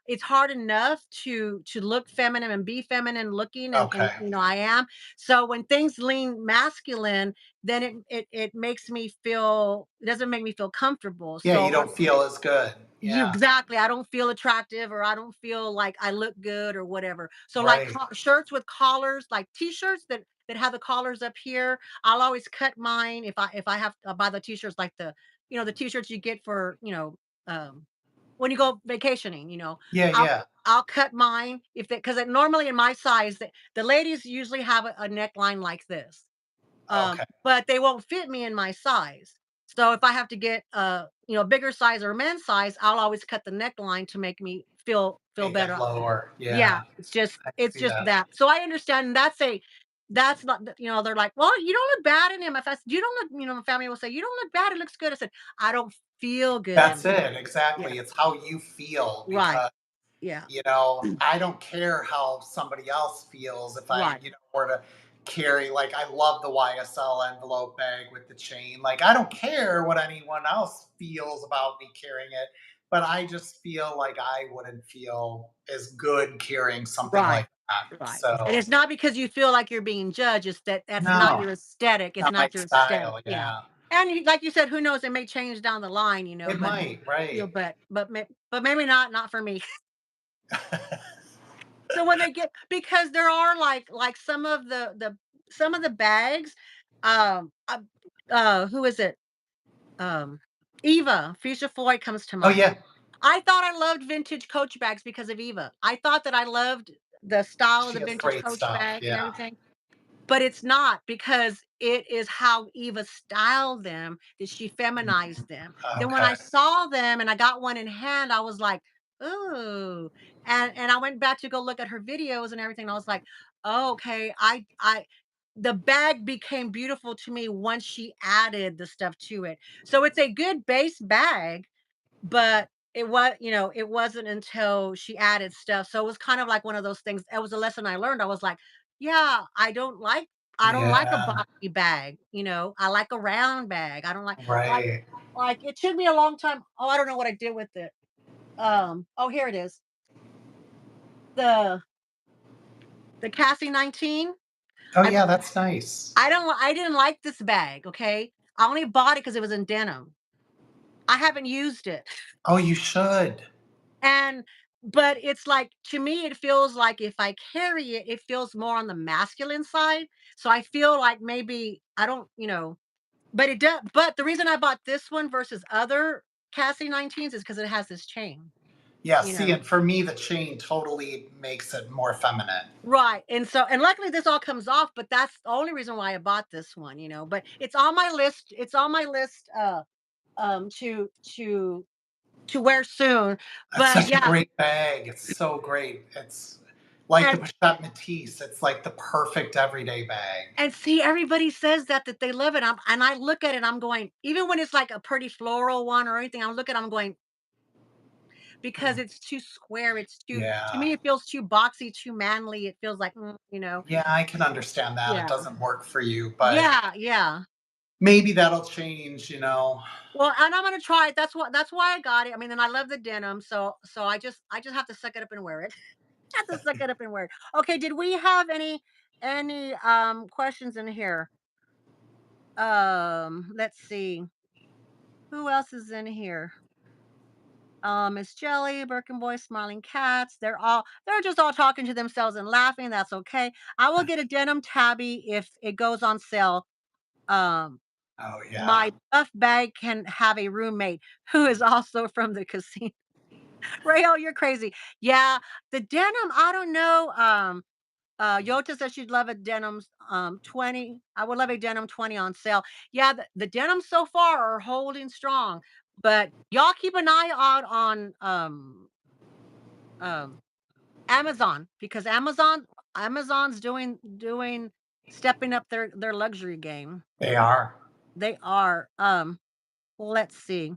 it's hard enough to look feminine and be feminine looking, and Okay. I am. So when things lean masculine, then it makes me feel it doesn't make me feel comfortable. Yeah, you So don't feel as good. you Yeah. exactly, I don't feel attractive, or I don't feel like I look good or whatever. So like Right. shirts with collars, like t-shirts that have the collars up here, I'll always cut mine if I have to buy the t-shirts like the t-shirts you get for, um, when you go vacationing, Yeah, I'll yeah. I'll cut mine if they because normally in my size, the ladies usually have a neckline like this. Okay. But they won't fit me in my size. So if I have to get a bigger size or a men's size, I'll always cut the neckline to make me feel Make it better. lower. Yeah, Yeah. it's just I it's see just that. that. So I understand that's not they're like, well, you don't look bad in him. If I said, you don't look, my family will say, you don't look bad. It looks good. I said, I don't feel good in That's him. it. Yeah. Exactly. It's how you feel Right. because Yeah. I don't care how somebody else feels if I, Right. were to carry, like, I love the YSL envelope bag with the chain. Like, I don't care what anyone else feels about me carrying it, but I just feel like I wouldn't feel as good carrying something Right. like that. Right. And So, it's not because you feel like you're being judged, it's that's not no, your aesthetic, it's not my not your aesthetic, style. yeah. Yeah. And like you said, who knows, it may change down the line, It but might, right. but maybe not for me. So when they get because there are like some of the bags, um, uh, who is it? Um, Eva, Fuchsia Floyd comes to Oh, mind. yeah. I thought I loved vintage Coach bags because of Eva. I thought that I loved the style of She the has vintage great Coach stuff. bag and Yeah. everything. But it's not because it is how Eva styled them that she feminized them. Then when Okay. I saw them and I got one in hand, I was like, "Ooh." And I went back to go look at her videos and everything. And I was like, oh, okay. I the bag became beautiful to me once she added the stuff to it. So it's a good base bag, but it wasn't until she added stuff. So it was kind of like one of those things. It was a lesson I learned. I was like, yeah, I don't like a Yeah. boxy bag. I like a round bag. I don't like Right. like it took me a long time. Oh, I don't know what I did with it. Oh, here it is. The the Cassie 19. Oh, I yeah. That's nice. I didn't like this bag, okay? I only bought it because it was in denim. I haven't used it. Oh, you should. And but it's like to me, it feels like if I carry it, it feels more on the masculine side. So I feel like maybe I don't, but it does. But the reason I bought this one versus other Cassie 19s is because it has this chain, Yeah, you see, know. and for me, the chain totally makes it more feminine. Right. And luckily this all comes off, but that's the only reason why I bought this one, But it's on my list. It's on my list um to to to wear soon. It's But such a yeah, great bag. It's so great. It's like the and Pochette Matisse. It's like the perfect everyday bag. And see, everybody says that they love it. And I look at it, I'm going, even when it's like a pretty floral one or anything, I'm going, because it's too square. To Yeah. me, it feels too boxy, too manly. It feels like, Yeah, I can understand that. It yeah, doesn't work for you, but yeah, yeah. maybe that'll change. Well, and I'm gonna try it. That's why I got it. I mean, and I love the denim, so I just have to suck it up and wear it. Have to suck it up and wear it. Okay, did we have any questions in here? Let's see. Who else is in here? Miss Jelly, Birkin Boy, Smiling Cats. They're just all talking to themselves and laughing. That's okay. I will get a denim tabby if it goes on sale. Um, Oh, yeah. my buff bag can have a roommate who is also from the casino. Rayo, you're crazy. Yeah, the denim, I don't know. Yota says she'd love a denim 20. I would love a denim 20 on sale. Yeah, the denim so far are holding strong, but y'all keep an eye out on um Amazon because Amazon's doing stepping up their luxury game. They are. They are. Let's see.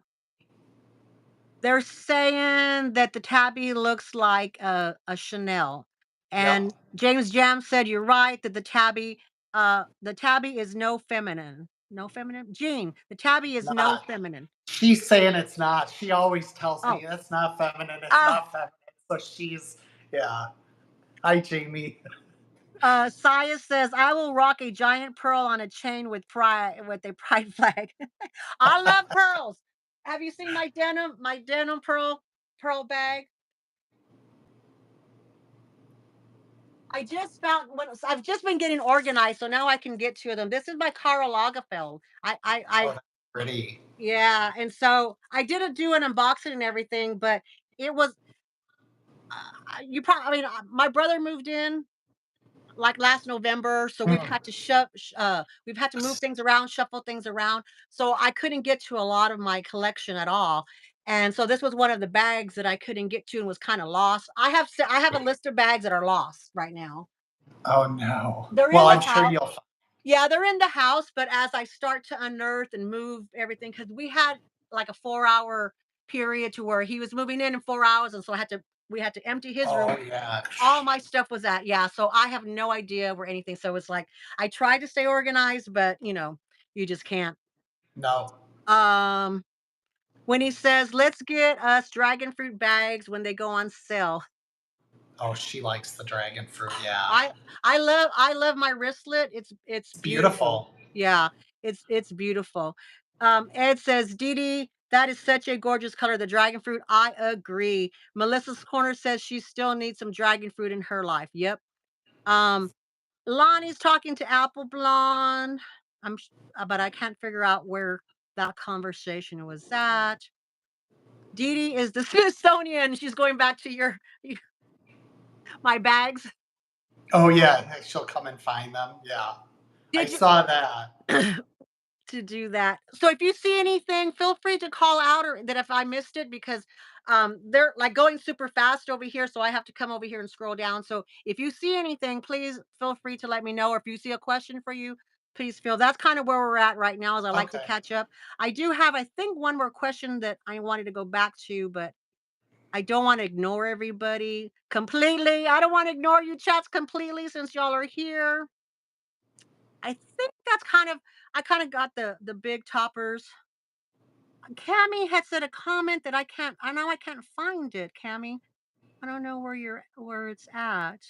They're saying that the tabby looks like a Chanel. Yep. And James Jam said, "You're right that the tabby is no feminine. No feminine? Jean, the tabby is no Not. feminine." She's saying it's not. She always tells Oh, me it's not feminine. It's ah, not feminine. So yeah. Hi, Jamie. Saya says, "I will rock a giant pearl on a chain with a pride flag." I love pearls. Have you seen my denim pearl bag? I just found when I've just been getting organized, so now I can get to them. This is my Karl Lagerfeld. Oh, that's pretty. Yeah, and so I didn't do an unboxing and everything, but it was you probably. I mean, my brother moved in like last November, so Mm. we've had to move things around, shuffle things around. So I couldn't get to a lot of my collection at all. And so this was one of the bags that I couldn't get to and was kind of lost. I have a list of bags that are lost right now. Oh no. They're Well, in the I'm sure house. you'll find. Yeah, they're in the house, but as I start to unearth and move everything, because we had like a 4 hour period to where he was moving in 4 hours, and so we had to empty his room. Oh yeah. All my stuff was at, yeah, so I have no idea where anything. So it's like I tried to stay organized, but you just can't. No. Um, when he says, "Let's get us dragon fruit bags when they go on sale." Oh, she likes the dragon fruit. Yeah. I I love my wristlet. It's It's beautiful. beautiful. Yeah, it's beautiful. Ed says, "Dee Dee, that is such a gorgeous color, the dragon fruit." I agree. Melissa's Corner says she still needs some dragon fruit in her life. Yep. Um, Lonnie's talking to Apple Blonde. But I can't figure out where that conversation was at. Dee Dee is the Smithsonian. She's going back to my bags. Oh yeah. She'll come and find them. Yeah. I Did you saw that. to do that? So if you see anything, feel free to call out or that if I missed it because they're like going super fast over here, so I have to come over here and scroll down. So if you see anything, please feel free to let me know. Or if you see a question for you, please feel that's kind of where we're at right now as I like to Okay. catch up. I do have, I think, one more question that I wanted to go back to, but I don't want to ignore everybody completely. I don't want to ignore you chats completely since y'all are here. I think that's I kind of got the big toppers. Cammy had said a comment that I know I can't find it, Cammy. I don't know where it's at.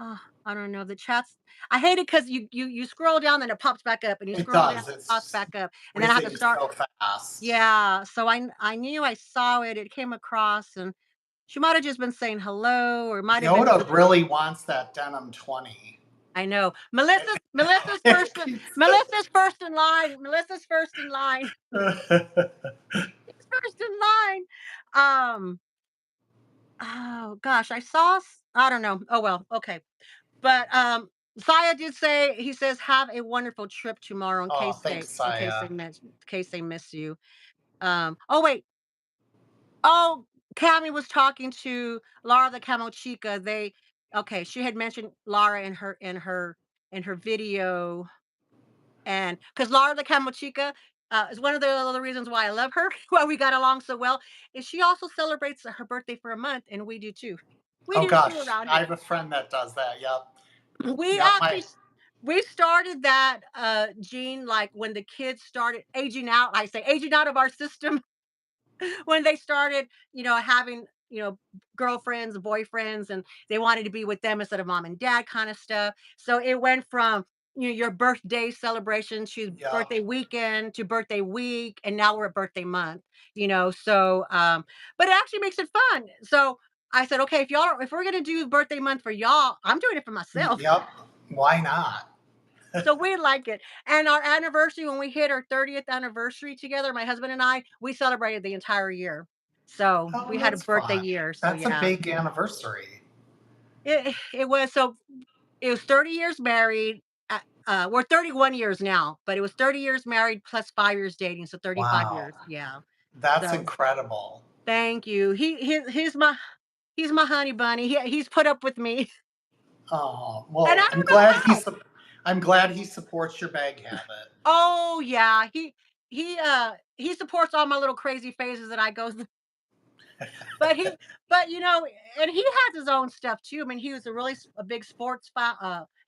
I don't know. The chats I hate it because you scroll down and it pops back up and you It scroll down, does. it pops It's back up, and then I have to everything's start. so fast. Yeah. So I knew I saw it. It came across and she might have just been saying hello or might have been Yoda really wants that denim 20. I know. Melissa's It keeps- Melissa's first in line. Melissa's first in line. First in line. Um, oh gosh, I don't know. Oh well, okay. But Saya did say he says have a wonderful trip tomorrow Oh, thanks, in case Saya. in case they miss you. Oh wait. Oh, Cammy was talking to Laura the Camo Chica. She had mentioned Laura in her video. And because Laura the Camochica is one of the other reasons why I love her, why we got along so well, is she also celebrates her birthday for a month, and we do too. We Oh do too gosh, around I here. have a friend that does that. Yep. We Yep. My actually we started that Gene like when the kids started aging out. I say aging out of our system when they started, having, girlfriends, boyfriends, and they wanted to be with them instead of mom and dad kind of stuff. So it went from, your birthday celebration to yep. birthday weekend to birthday week, and now we're at birthday month, So, but it actually makes it fun. So I said, okay, if we're gonna do birthday month for y'all, I'm doing it for myself. Yep. Why not? So we like it. And our anniversary, when we hit our 30th anniversary together, my husband and I, we celebrated the entire year. So Oh, we had a that's birthday fun. year. So That's a yeah, big anniversary. it was 30 years married. We're 31 years now, but it was 30 years married plus 5 years dating, so 35 Wow. years. Yeah. That's So incredible. thank you. He's my honey bunny. He's put up with me, Oh, and well, I don't know how. I'm glad he supports your bag habit. Oh yeah, he supports all my little crazy phases that I go But and he has his own stuff too. I mean, he was a big sports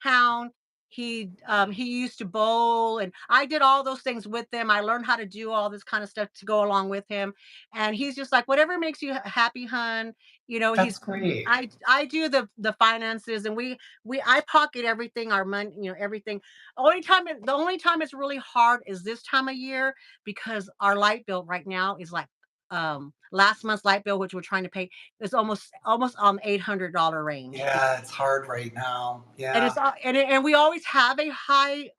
hound. He used to bowl, and I did all those things with him. I learned how to do all this kind of stuff to go along with him. And he's just like, whatever makes you happy, hun. That's great. I do the finances, and I pocket everything, our money, everything. The only time it's really hard is this time of year because our light bill right now is like last month's light bill, which we're trying to pay, is almost $800 range. Yeah, it's hard right now. And Yeah. it's all and we always have a high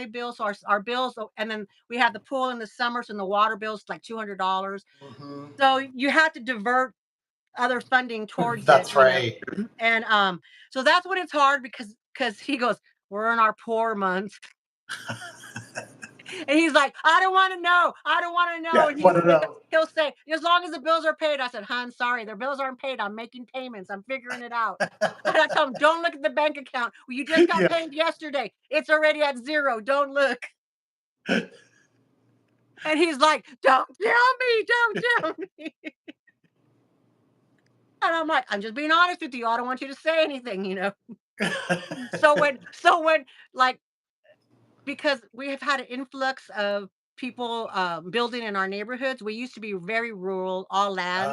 bill, so our bills, and then we have the pool in the summers and the water bills like $200. Hmm. So you have to divert other funding towards it, That's you know. right. And so that's when it's hard because he goes, "We're in our poor months." And he's like, "I don't want to know. I don't want to know." Yeah, And one of those. he'll say, "As long as the bills are paid." I said, "Hon, sorry, their bills aren't paid. I'm making payments. I'm figuring it out." And I tell him, "Don't look at the bank account. Well, you just got Yeah. paid yesterday. It's already at zero. Don't look." And he's like, "Don't tell me. Don't tell me." And I'm like, "I'm just being honest with you. I don't want you to say anything, you know." So when like because we have had an influx of people building in our neighborhoods. We used to be very rural, all land,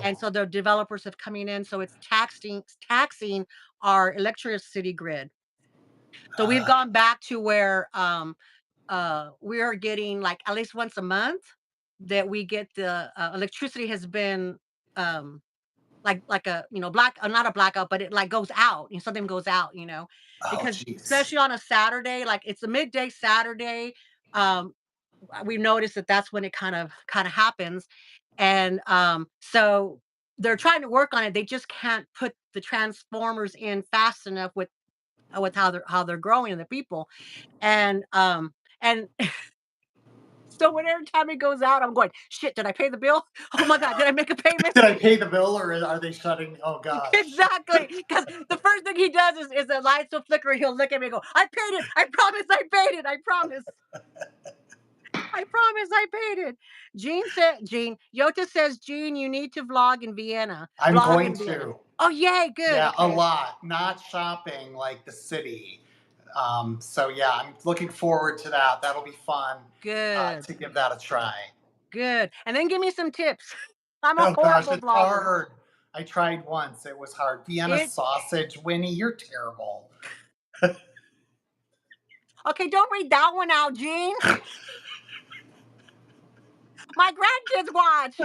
and Oh. so the developers have coming in. So it's taxing our electricity grid. So we've Uh, gone back to where we are getting like at least once a month that we get the electricity has been um, like a not a blackout, but it like goes out. Something goes out, oh, because jeez. especially on a Saturday, like it's a midday Saturday. Um, we noticed that that's when it kind of happens, and so they're trying to work on it. They just can't put the transformers in fast enough with how they're growing the people, and so when every time it goes out, I'm going, shit, did I pay the bill? Oh my God, did I make a payment? Did I pay the bill or are they shutting? Oh gosh. Exactly. Because the first thing he does is the lights will flicker. He'll look at me and go, I paid it. I promise I paid it. I promise. I promise I paid it. Gene, Yota says, Gene, you need to vlog in Vienna. I'm Vlog going in Vienna. to. Oh, yay. Good. Yeah, a Okay. lot. Not shopping like the city. So yeah, I'm looking forward to that. That'll be fun Good. to give that a try. Good. And then give me some tips. I'm a Oh gosh, horrible it's vlogger. hard. I tried once. It was hard. Vienna It sausage, Winnie, you're terrible. Okay, don't read that one out, Gene. My grandkids watch.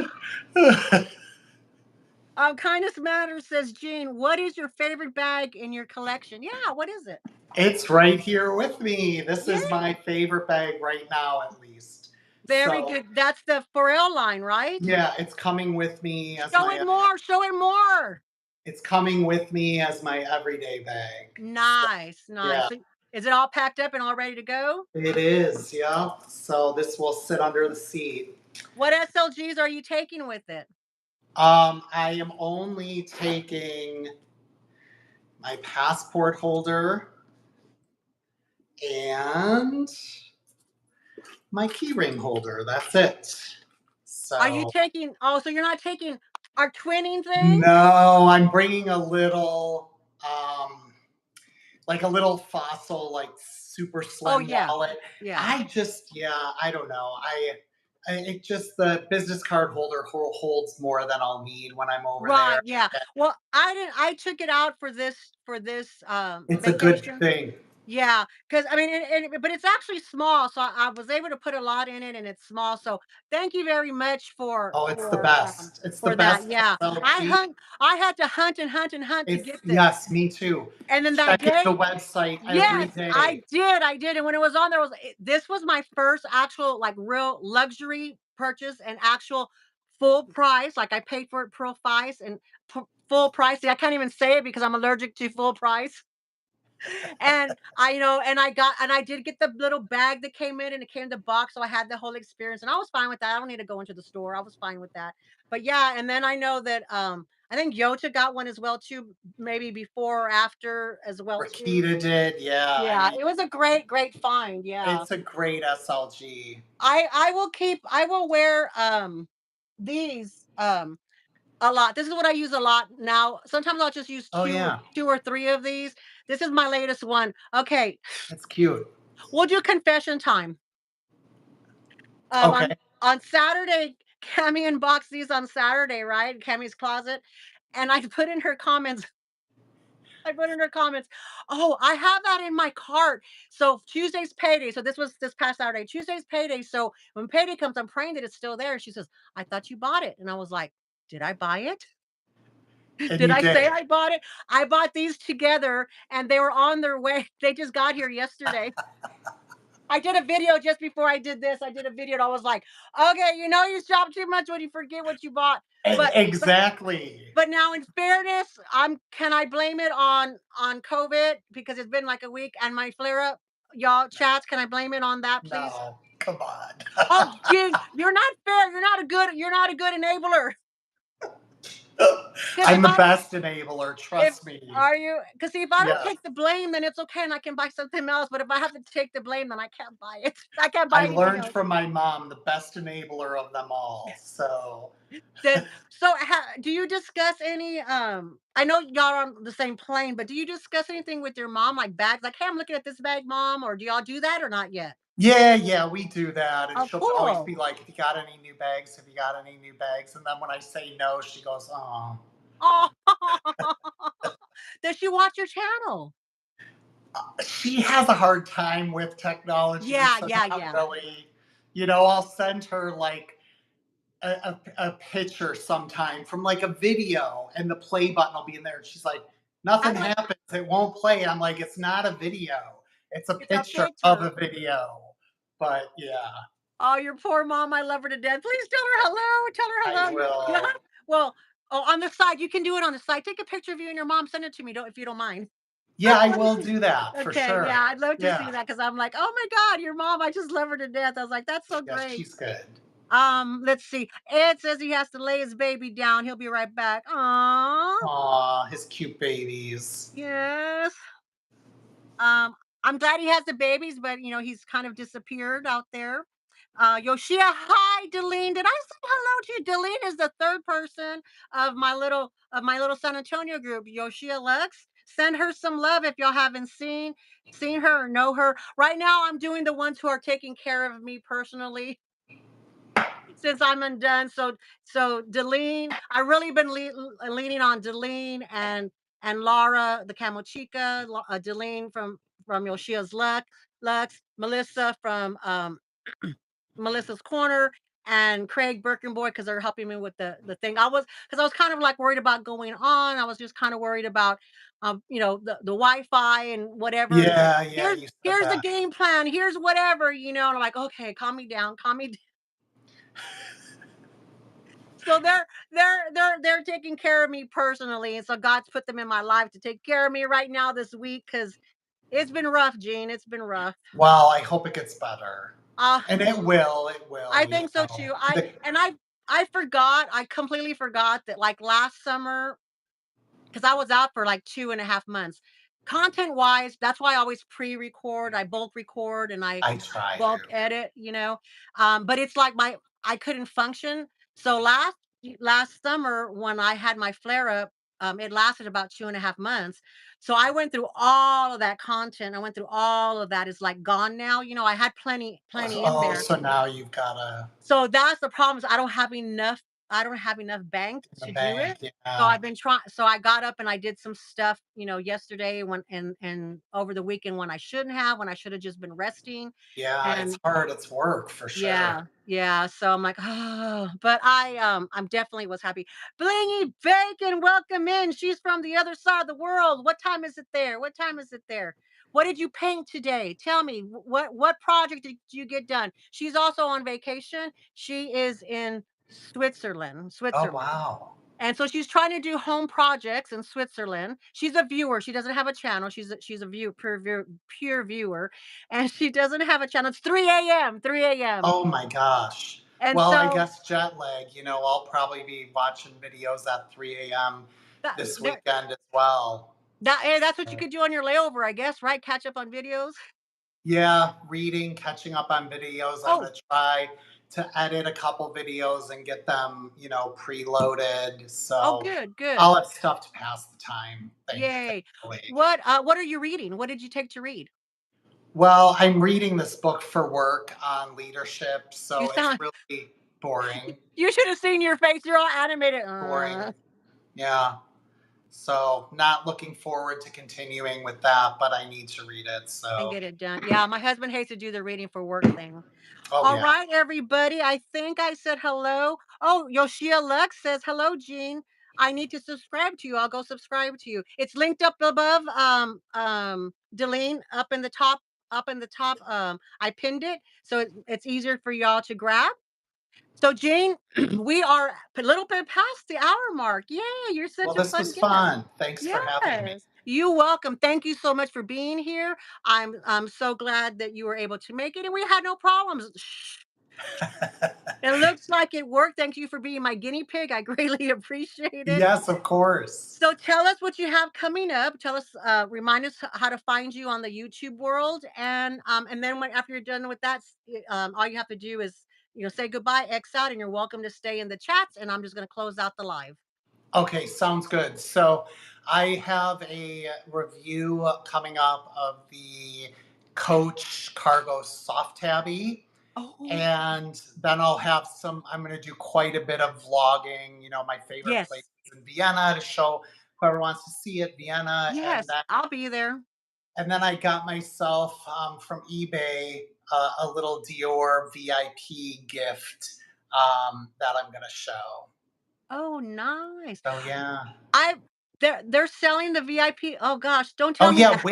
Kindness Matters says, Gene, what is your favorite bag in your collection? Yeah, what is it? It's right here with me. This is Yeah, my favorite bag right now, at least. very So good. That's the Pharrell line, right? yeah, it's coming with me as Show my it more. Show it more. everyday bag. So, Nice, nice. yeah, So, is it all packed up and all ready to go? it is. Yeah. So this will sit under the seat. What SLGs are you taking with it? I am only taking my passport holder and my keyring holder. That's it. Are you So taking? Oh, so you're not taking our twinning thing? no, I'm bringing a little, like a little fossil, like super Oh slim yeah, wallet. yeah. I just, yeah, I don't know. It just the business card holder holds more than I'll need when I'm over there. Right, yeah. Well, I didn't. I took it out for this It's a good vacation. thing. Yeah, because I mean, but it's actually small, so I was able to put a lot in it, and it's small. So thank you very much for Oh, it's the for best. It's the for that. best Yeah, SLG. I had to hunt and hunt and hunt to It's get this, yes, me too. and then that Checking the day, website every yes, day. I did, and when it was on there, this was my first actual like real luxury purchase and actual full price. Like I paid for it full price and full price. See, I can't even say it because I'm allergic to full price. And I did get the little bag that came in, and it came in the box, so I had the whole experience, and I was fine with that. I don't need to go into the store. I was fine with that. But yeah, and then I know that I think Yota got one as well too, maybe before or after as well too. Rakita did, yeah. I Yeah, mean, it was a great find. Yeah. it's a great SLG. I will wear these a lot. This is what I use a lot now. Sometimes I'll just use Oh yeah, two or three of these. This is my latest one. Okay, it's cute. we'll do confession time. Um, Okay. on on Saturday, Cami unboxed these on Saturday, right? Cami's closet, and I put in her comments. I put in her comments, "Oh, I have that in my cart." So Tuesday's payday. So this was this past Saturday. Tuesday's payday. So when payday comes, I'm praying that it's still there. And she says, "I thought you bought it." And I was like, "Did I buy it? And Did you I say did. I bought it?" I bought these together and they were on their way. They just got here yesterday. I did a video just before I did this. I did a video and I was like, "Okay, you know you shop too much when you forget what you bought." But but Exactly. but now in fairness, can I blame it on COVID because it's been like a week and my flare up, y'all chats, can I blame it on that, please? No, come on. Oh, Gene, you're not fair. You're not a good enabler. Because I'm the best enabler, if trust me. are you? Because see, if I don't Yes. take the blame, then it's okay and I can buy something else. But if I have to take the blame, then I can't buy it. I can't buy I anything learned else. from my mom, the best enabler of them all. So, So, do you discuss any? I know y'all are on the same plane, but do you discuss anything with your mom, like bags? Like, hey, I'm looking at this bag, mom, or do y'all do that or not yet? yeah, yeah, we do that. And Oh, she'll always cool. be like, "Have you got any new bags? Have you got any new bags?" And then when I say no, she goes, "Oh." Oh, does she watch your channel? She has a hard time with technology, Yeah, so yeah, not yeah. really. I'll send her like a picture sometime from like a video, and the play button will be in there. And she's like, I'm "Nothing like, happens. It won't play." I'm like, "It's not a video. It's a it's a picture of picture. a video." But yeah, Oh, your poor mom. I love her to death. Please tell her hello. Tell her I hello. You have will. well. Oh, on the side, you can do it on the side. Take a picture of you and your mom. Send it to me, don't if you don't mind. Yeah, I will do that for Okay, yeah, sure. I'd love to see Yeah, that because I'm like, "Oh my god, your mom, I just love her to death." I was like, "That's so yeah, great." she's good. Let's see. Ed says he has to lay his baby down. He'll be right back. Aw, Aw, his cute babies. yes. Um, I'm glad he has the babies, but he's kind of disappeared out there. Yoshia, hi, Deline. Did I say hello to you? Deline is the third person of my little San Antonio group. Yoshia Lux. Send her some love if y'all haven't seen her or know her. Right now, I'm doing the ones who are taking care of me personally since I'm undone. So Deline, I really been leaning on Deline and Laura, the Camel Chica, Deline from Yoshia's Lux, Melissa from Melissa's Corner, and Craig Birkenboy because they're helping me with the thing. I was kind of like worried about going on. I was just kind of worried about the Wi-Fi and whatever. And Yeah, yeah, here's you said here's the that. game plan. Here's whatever. And I'm like, okay, calm me down, calm me. So they're taking care of me personally, and so God's put them in my life to take care of me right now this week because it's been rough, Gene. It's been rough. Well, I hope it gets better. Uh, And it will, it I will, think so too. I The and I forgot. I completely forgot that like last summer because I was out for like 2.5 months. Content wise, that's why I always pre-record. I bulk record and I I try bulk to. edit. But it's like I couldn't function. So last summer when I had my flare up, it lasted about 2.5 months. So I went through all of that content. I went through all of that. It's like gone now. I had plenty in Oh, there. so now you've got a So that's the problem is I don't have enough bank the to do bank, it. So yeah. I've been trying so I got up and I did some stuff, yesterday when and over the weekend when I shouldn't have, when I should have just been resting. Yeah, it's And hard, it's work for sure. yeah, yeah. So I'm like, oh, but I'm definitely was happy. Blingy Bacon, welcome in. She's from the other side of the world. What time is it there? What time is it there? What did you paint today? Tell me what project did you get done? She's also on vacation. She is in Switzerland. Oh, Switzerland. wow. And so she's trying to do home projects in Switzerland. She's a viewer. She doesn't have a channel. She's a pure viewer, and she doesn't have a channel. It's 3 a.m. 3 a.m. Oh my gosh. And Well, I so guess jet lag, I'll probably be watching videos at 3 a.m. that this there weekend as well. that's what you So, could do on your layover, I guess, right? Catch up on videos. yeah, reading, catching up on videos. I'm Oh, gonna try to edit a couple videos and get them, preloaded. oh, So good, good. I'll have stuff to pass the time, Yay. thankfully. What are you reading? What did you take to read? Well, I'm reading this book for work on leadership, You so it's sound really boring. you should have seen your face. You're all animated. Boring. Yeah. So not looking forward to continuing with that, but I need to read it. and So, get it done. Yeah, my husband hates to do the reading for work thing. oh All yeah. right, everybody. I think I said hello. Oh, Yoshia Lux says, hello, Jean. I need to subscribe to you. I'll go subscribe to you. It's linked up above. Delene up in the top. I pinned it so it's easier for y'all to grab. So, Jean, we are a little bit past the hour mark. Yeah, you're Well, such a this fun was guest. fun. Thanks for having me. Yes, you're welcome. Thank you so much for being here. I'm so glad that you were able to make it, and we had no problems. It looks like it worked. Thank you for being my guinea pig. I greatly appreciate it. Yes, of course. So tell us what you have coming up. Tell us, remind us how to find you on the YouTube world, and then when after you're done with that, all you have to do is say goodbye, X out, and you're welcome to stay in the chats. And I'm just going to close out the live. Okay, sounds good. So I have a review coming up of the Coach Cargo Soft Tabby. Oh And then I'll have I'm going to do quite a bit of vlogging, my favorite yes, places in Vienna to show whoever wants to see it, Vienna. And yes, I'll be there. then I got myself from eBay a little Dior VIP gift that I'm going to show. Oh, nice. So yeah. I they're selling the VIP. Oh gosh, don't Oh tell me yeah, that.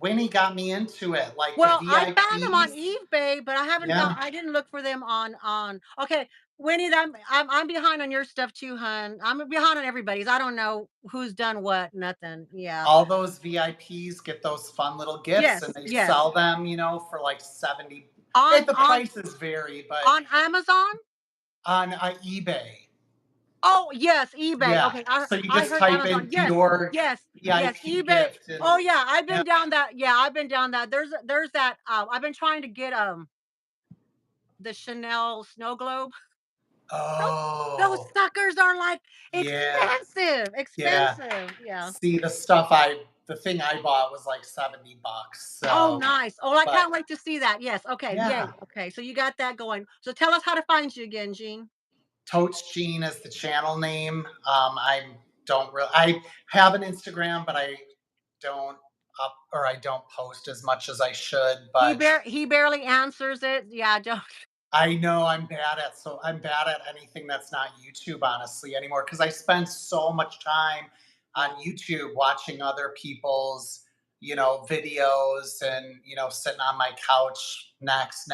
Winnie got me into it. Like the Well, I found them on VIPs. eBay, but I haven't found. Yeah. I didn't look for them on. Okay, Winnie, I'm behind on your stuff too, hun. I'm behind on everybody's. I don't know who's done what. Nothing. Yeah. All those VIPs get those fun little gifts and Yes. they Yes. sell them, for like 70. On The on prices vary, but on Amazon. on eBay. Oh yes, eBay. Yeah. Okay, So you I just heard type in Amazon. Yes. Dior Yes. Yes. VIP eBay. gift and Oh yeah, I've yeah. been down that. Yeah, I've been down that. There's that. I've been trying to get the Chanel snow globe. Those Oh, suckers are, like, yeah. expensive, Yeah. expensive, yeah. See the thing I bought was like $70. Oh, So, nice. Oh, I but can't wait to see that, yes, okay, yeah. yay, okay, so you got that going. So tell us how to find you again, Jean. Totes Jean is the channel name. I have an Instagram, but I don't post as much as I should. But He barely answers it, yeah, don't I know I'm bad at anything that's not YouTube, honestly, anymore, because I spend so much time on yeah, YouTube watching other people's, videos and, sitting on my couch next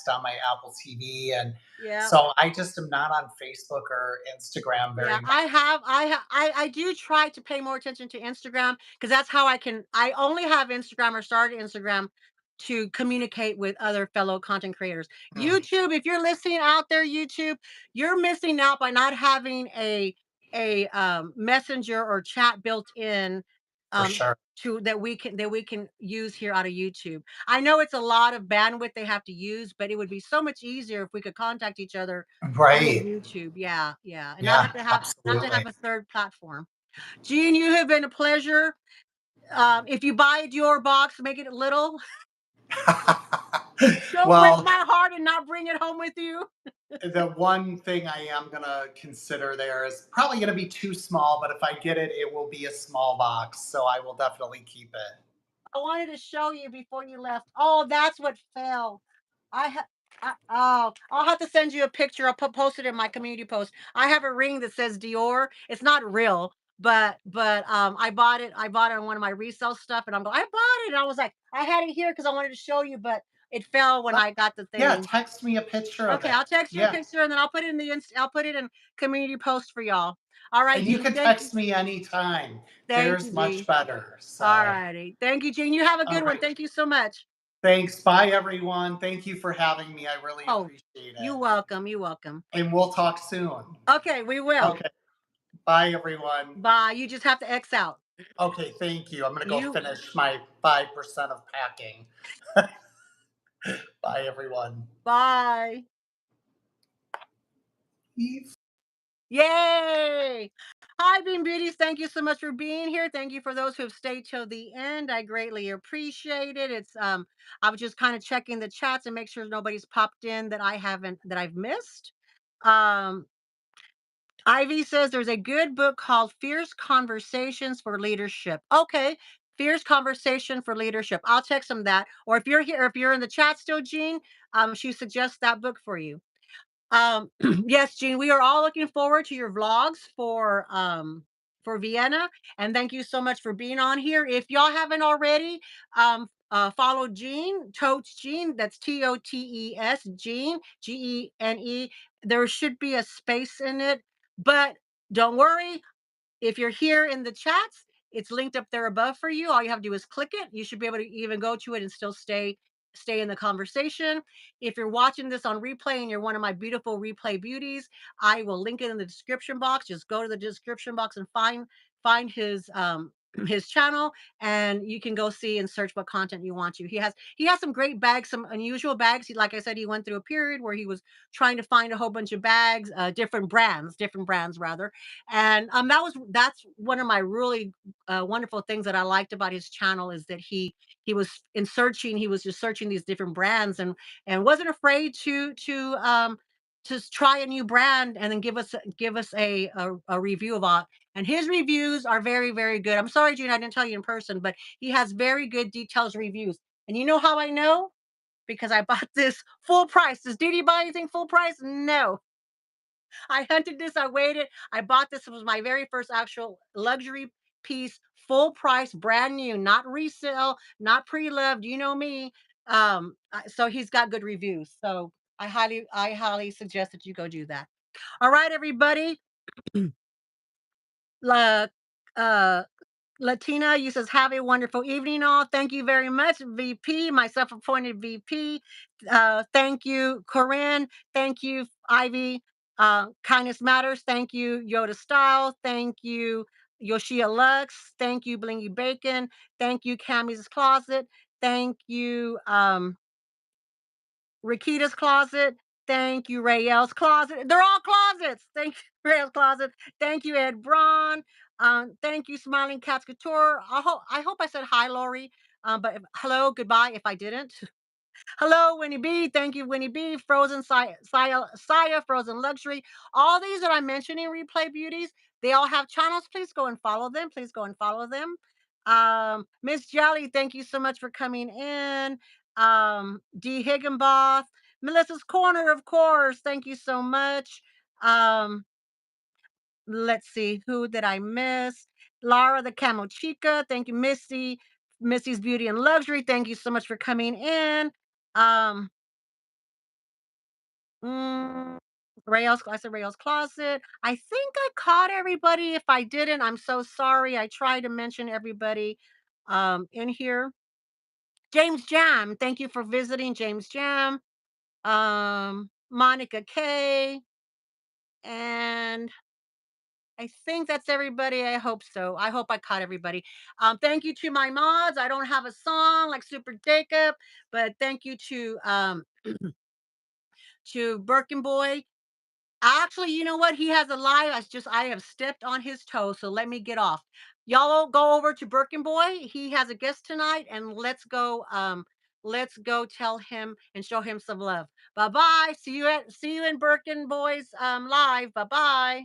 on my Apple TV. And yeah. so I just am not on Facebook or Instagram Yeah, very much. I do try to pay more attention to Instagram because that's how I only have Instagram or started Instagram to communicate with other fellow content creators. Mm, YouTube, if you're listening out there, YouTube, you're missing out by not having a messenger or chat built in for um sure. to that we can use here out of YouTube. I know it's a lot of bandwidth they have to use, but it would be so much easier if we could contact each other on the Right. YouTube, yeah, yeah, and Yeah, not to absolutely. have a third platform. Jean, you have been a pleasure. If you buy a Dior box, make it little. Don't break Well, my heart and not bring it home with you. the one thing I am gonna consider there is probably gonna be too small, but if I get it, it will be a small box, so I will definitely keep it. I wanted to show you before you left. Oh, that's what fell. I ha oh, I'll have to send you a picture. I'll post it in my community post. I have a ring that says Dior. It's not real, but I bought it on one of my resale stuff, and I bought it. And I was like, I had it here because I wanted to show you, but it fell when Oh, I got the yeah, thing. text me a picture of Okay, it. I'll text you a Yeah, picture and then I'll put it in community post for y'all. All right, and you Jean. can Thank you. text me anytime. Thank you, There's much Jean. better. All So, righty. Thank you, Jean. You have a all good one. right. Thank you so much. Thanks. Bye, everyone. Thank you for having me. I really Oh, appreciate you it. welcome. You welcome. And we'll talk soon. Okay, we will. Okay. Bye, everyone. Bye. You just have to X out. Okay, thank you. I'm going to go You finish my 5% of packing. Bye, everyone. bye. Yay! Hi, Bean Beauties. Thank you so much for being here. Thank you for those who have stayed till the end. I greatly appreciate it. I was just kind of checking the chats and make sure nobody's popped in that I've missed. Um, Ivy says there's a good book called Fierce Conversations for Leadership. Okay. Fierce Conversation for Leadership. I'll text them that. Or if you're here, if you're in the chat still, Jean, she suggests that book for you. Yes, Jean, we are all looking forward to your vlogs for Vienna. And thank you so much for being on here. If y'all haven't already, follow Jean, Totes Jean, that's Totes, Jean, Gene. There should be a space in it, but don't worry, if you're here in the chats, it's linked up there above for you. All you have to do is click it. You should be able to even go to it and still stay in the conversation. If you're watching this on replay and you're one of my beautiful replay beauties, I will link it in the description box. Just go to the description box and find his his channel, and you can go see and search what content you want to. He has some great bags, some unusual bags. Like I said, he went through a period where he was trying to find a whole bunch of bags, different brands rather, and that's one of my really wonderful things that I liked about his channel is that he was just searching these different brands and wasn't afraid to try a new brand and then give us a review about. And his reviews are very, very good. I'm sorry, Gina, I didn't tell you in person, but he has very good details reviews. And you know how I know? Because I bought this full price. Does Dee Dee buy anything full price? No. I hunted this, I waited. I bought this. It was my very first actual luxury piece, full price, brand new, not resale, not pre-loved. You know me. So he's got good reviews. So I highly suggest that you go do that. All right, everybody. La, uh, Latina, you says, have a wonderful evening, all. Thank you very much, VP, my self-appointed VP. Thank you, Corinne. Thank you, Ivy. Kindness Matters. Thank you, Yoda Style. Thank you, Yoshia Lux. Thank you, Blingy Bacon. Thank you, Cammy's Closet. Thank you, Rakita's Closet. Thank you, Rael's Closet. They're all closets. Thank you, Rael's Closet. Thank you, Ed Braun. Thank you, Smiling Cats Couture. I hope I said hi, Lori. But hello, goodbye if I didn't. Hello, Winnie B. Thank you, Winnie B. Frozen Saya, Frozen Luxury. All these that I'm mentioning, Replay Beauties, they all have channels. Please go and follow them. Please go and follow them. Miss Jelly, thank you so much for coming in. D. Higginboth, Melissa's Corner, of course. Thank you so much. Um, let's see, who did I miss? Lara the Camo Chica. Thank you, Missy. Missy's Beauty and Luxury. Thank you so much for coming in. Um, Mm, I said Rael's Closet. I think I caught everybody. If I didn't, I'm so sorry. I tried to mention everybody in here. James Jam, thank you for visiting, James Jam. Monica K. And I think that's everybody. I hope so. I hope I caught everybody. Thank you to my mods. I don't have a song like Super Jacob, but thank you to Birkin Boy. Actually, you know what? He has a live. I have stepped on his toes, so let me get off. Y'all go over to Birkin Boy. He has a guest tonight, and let's go tell him and show him some love. Bye bye. See you in Birkin Boy's live. Bye bye.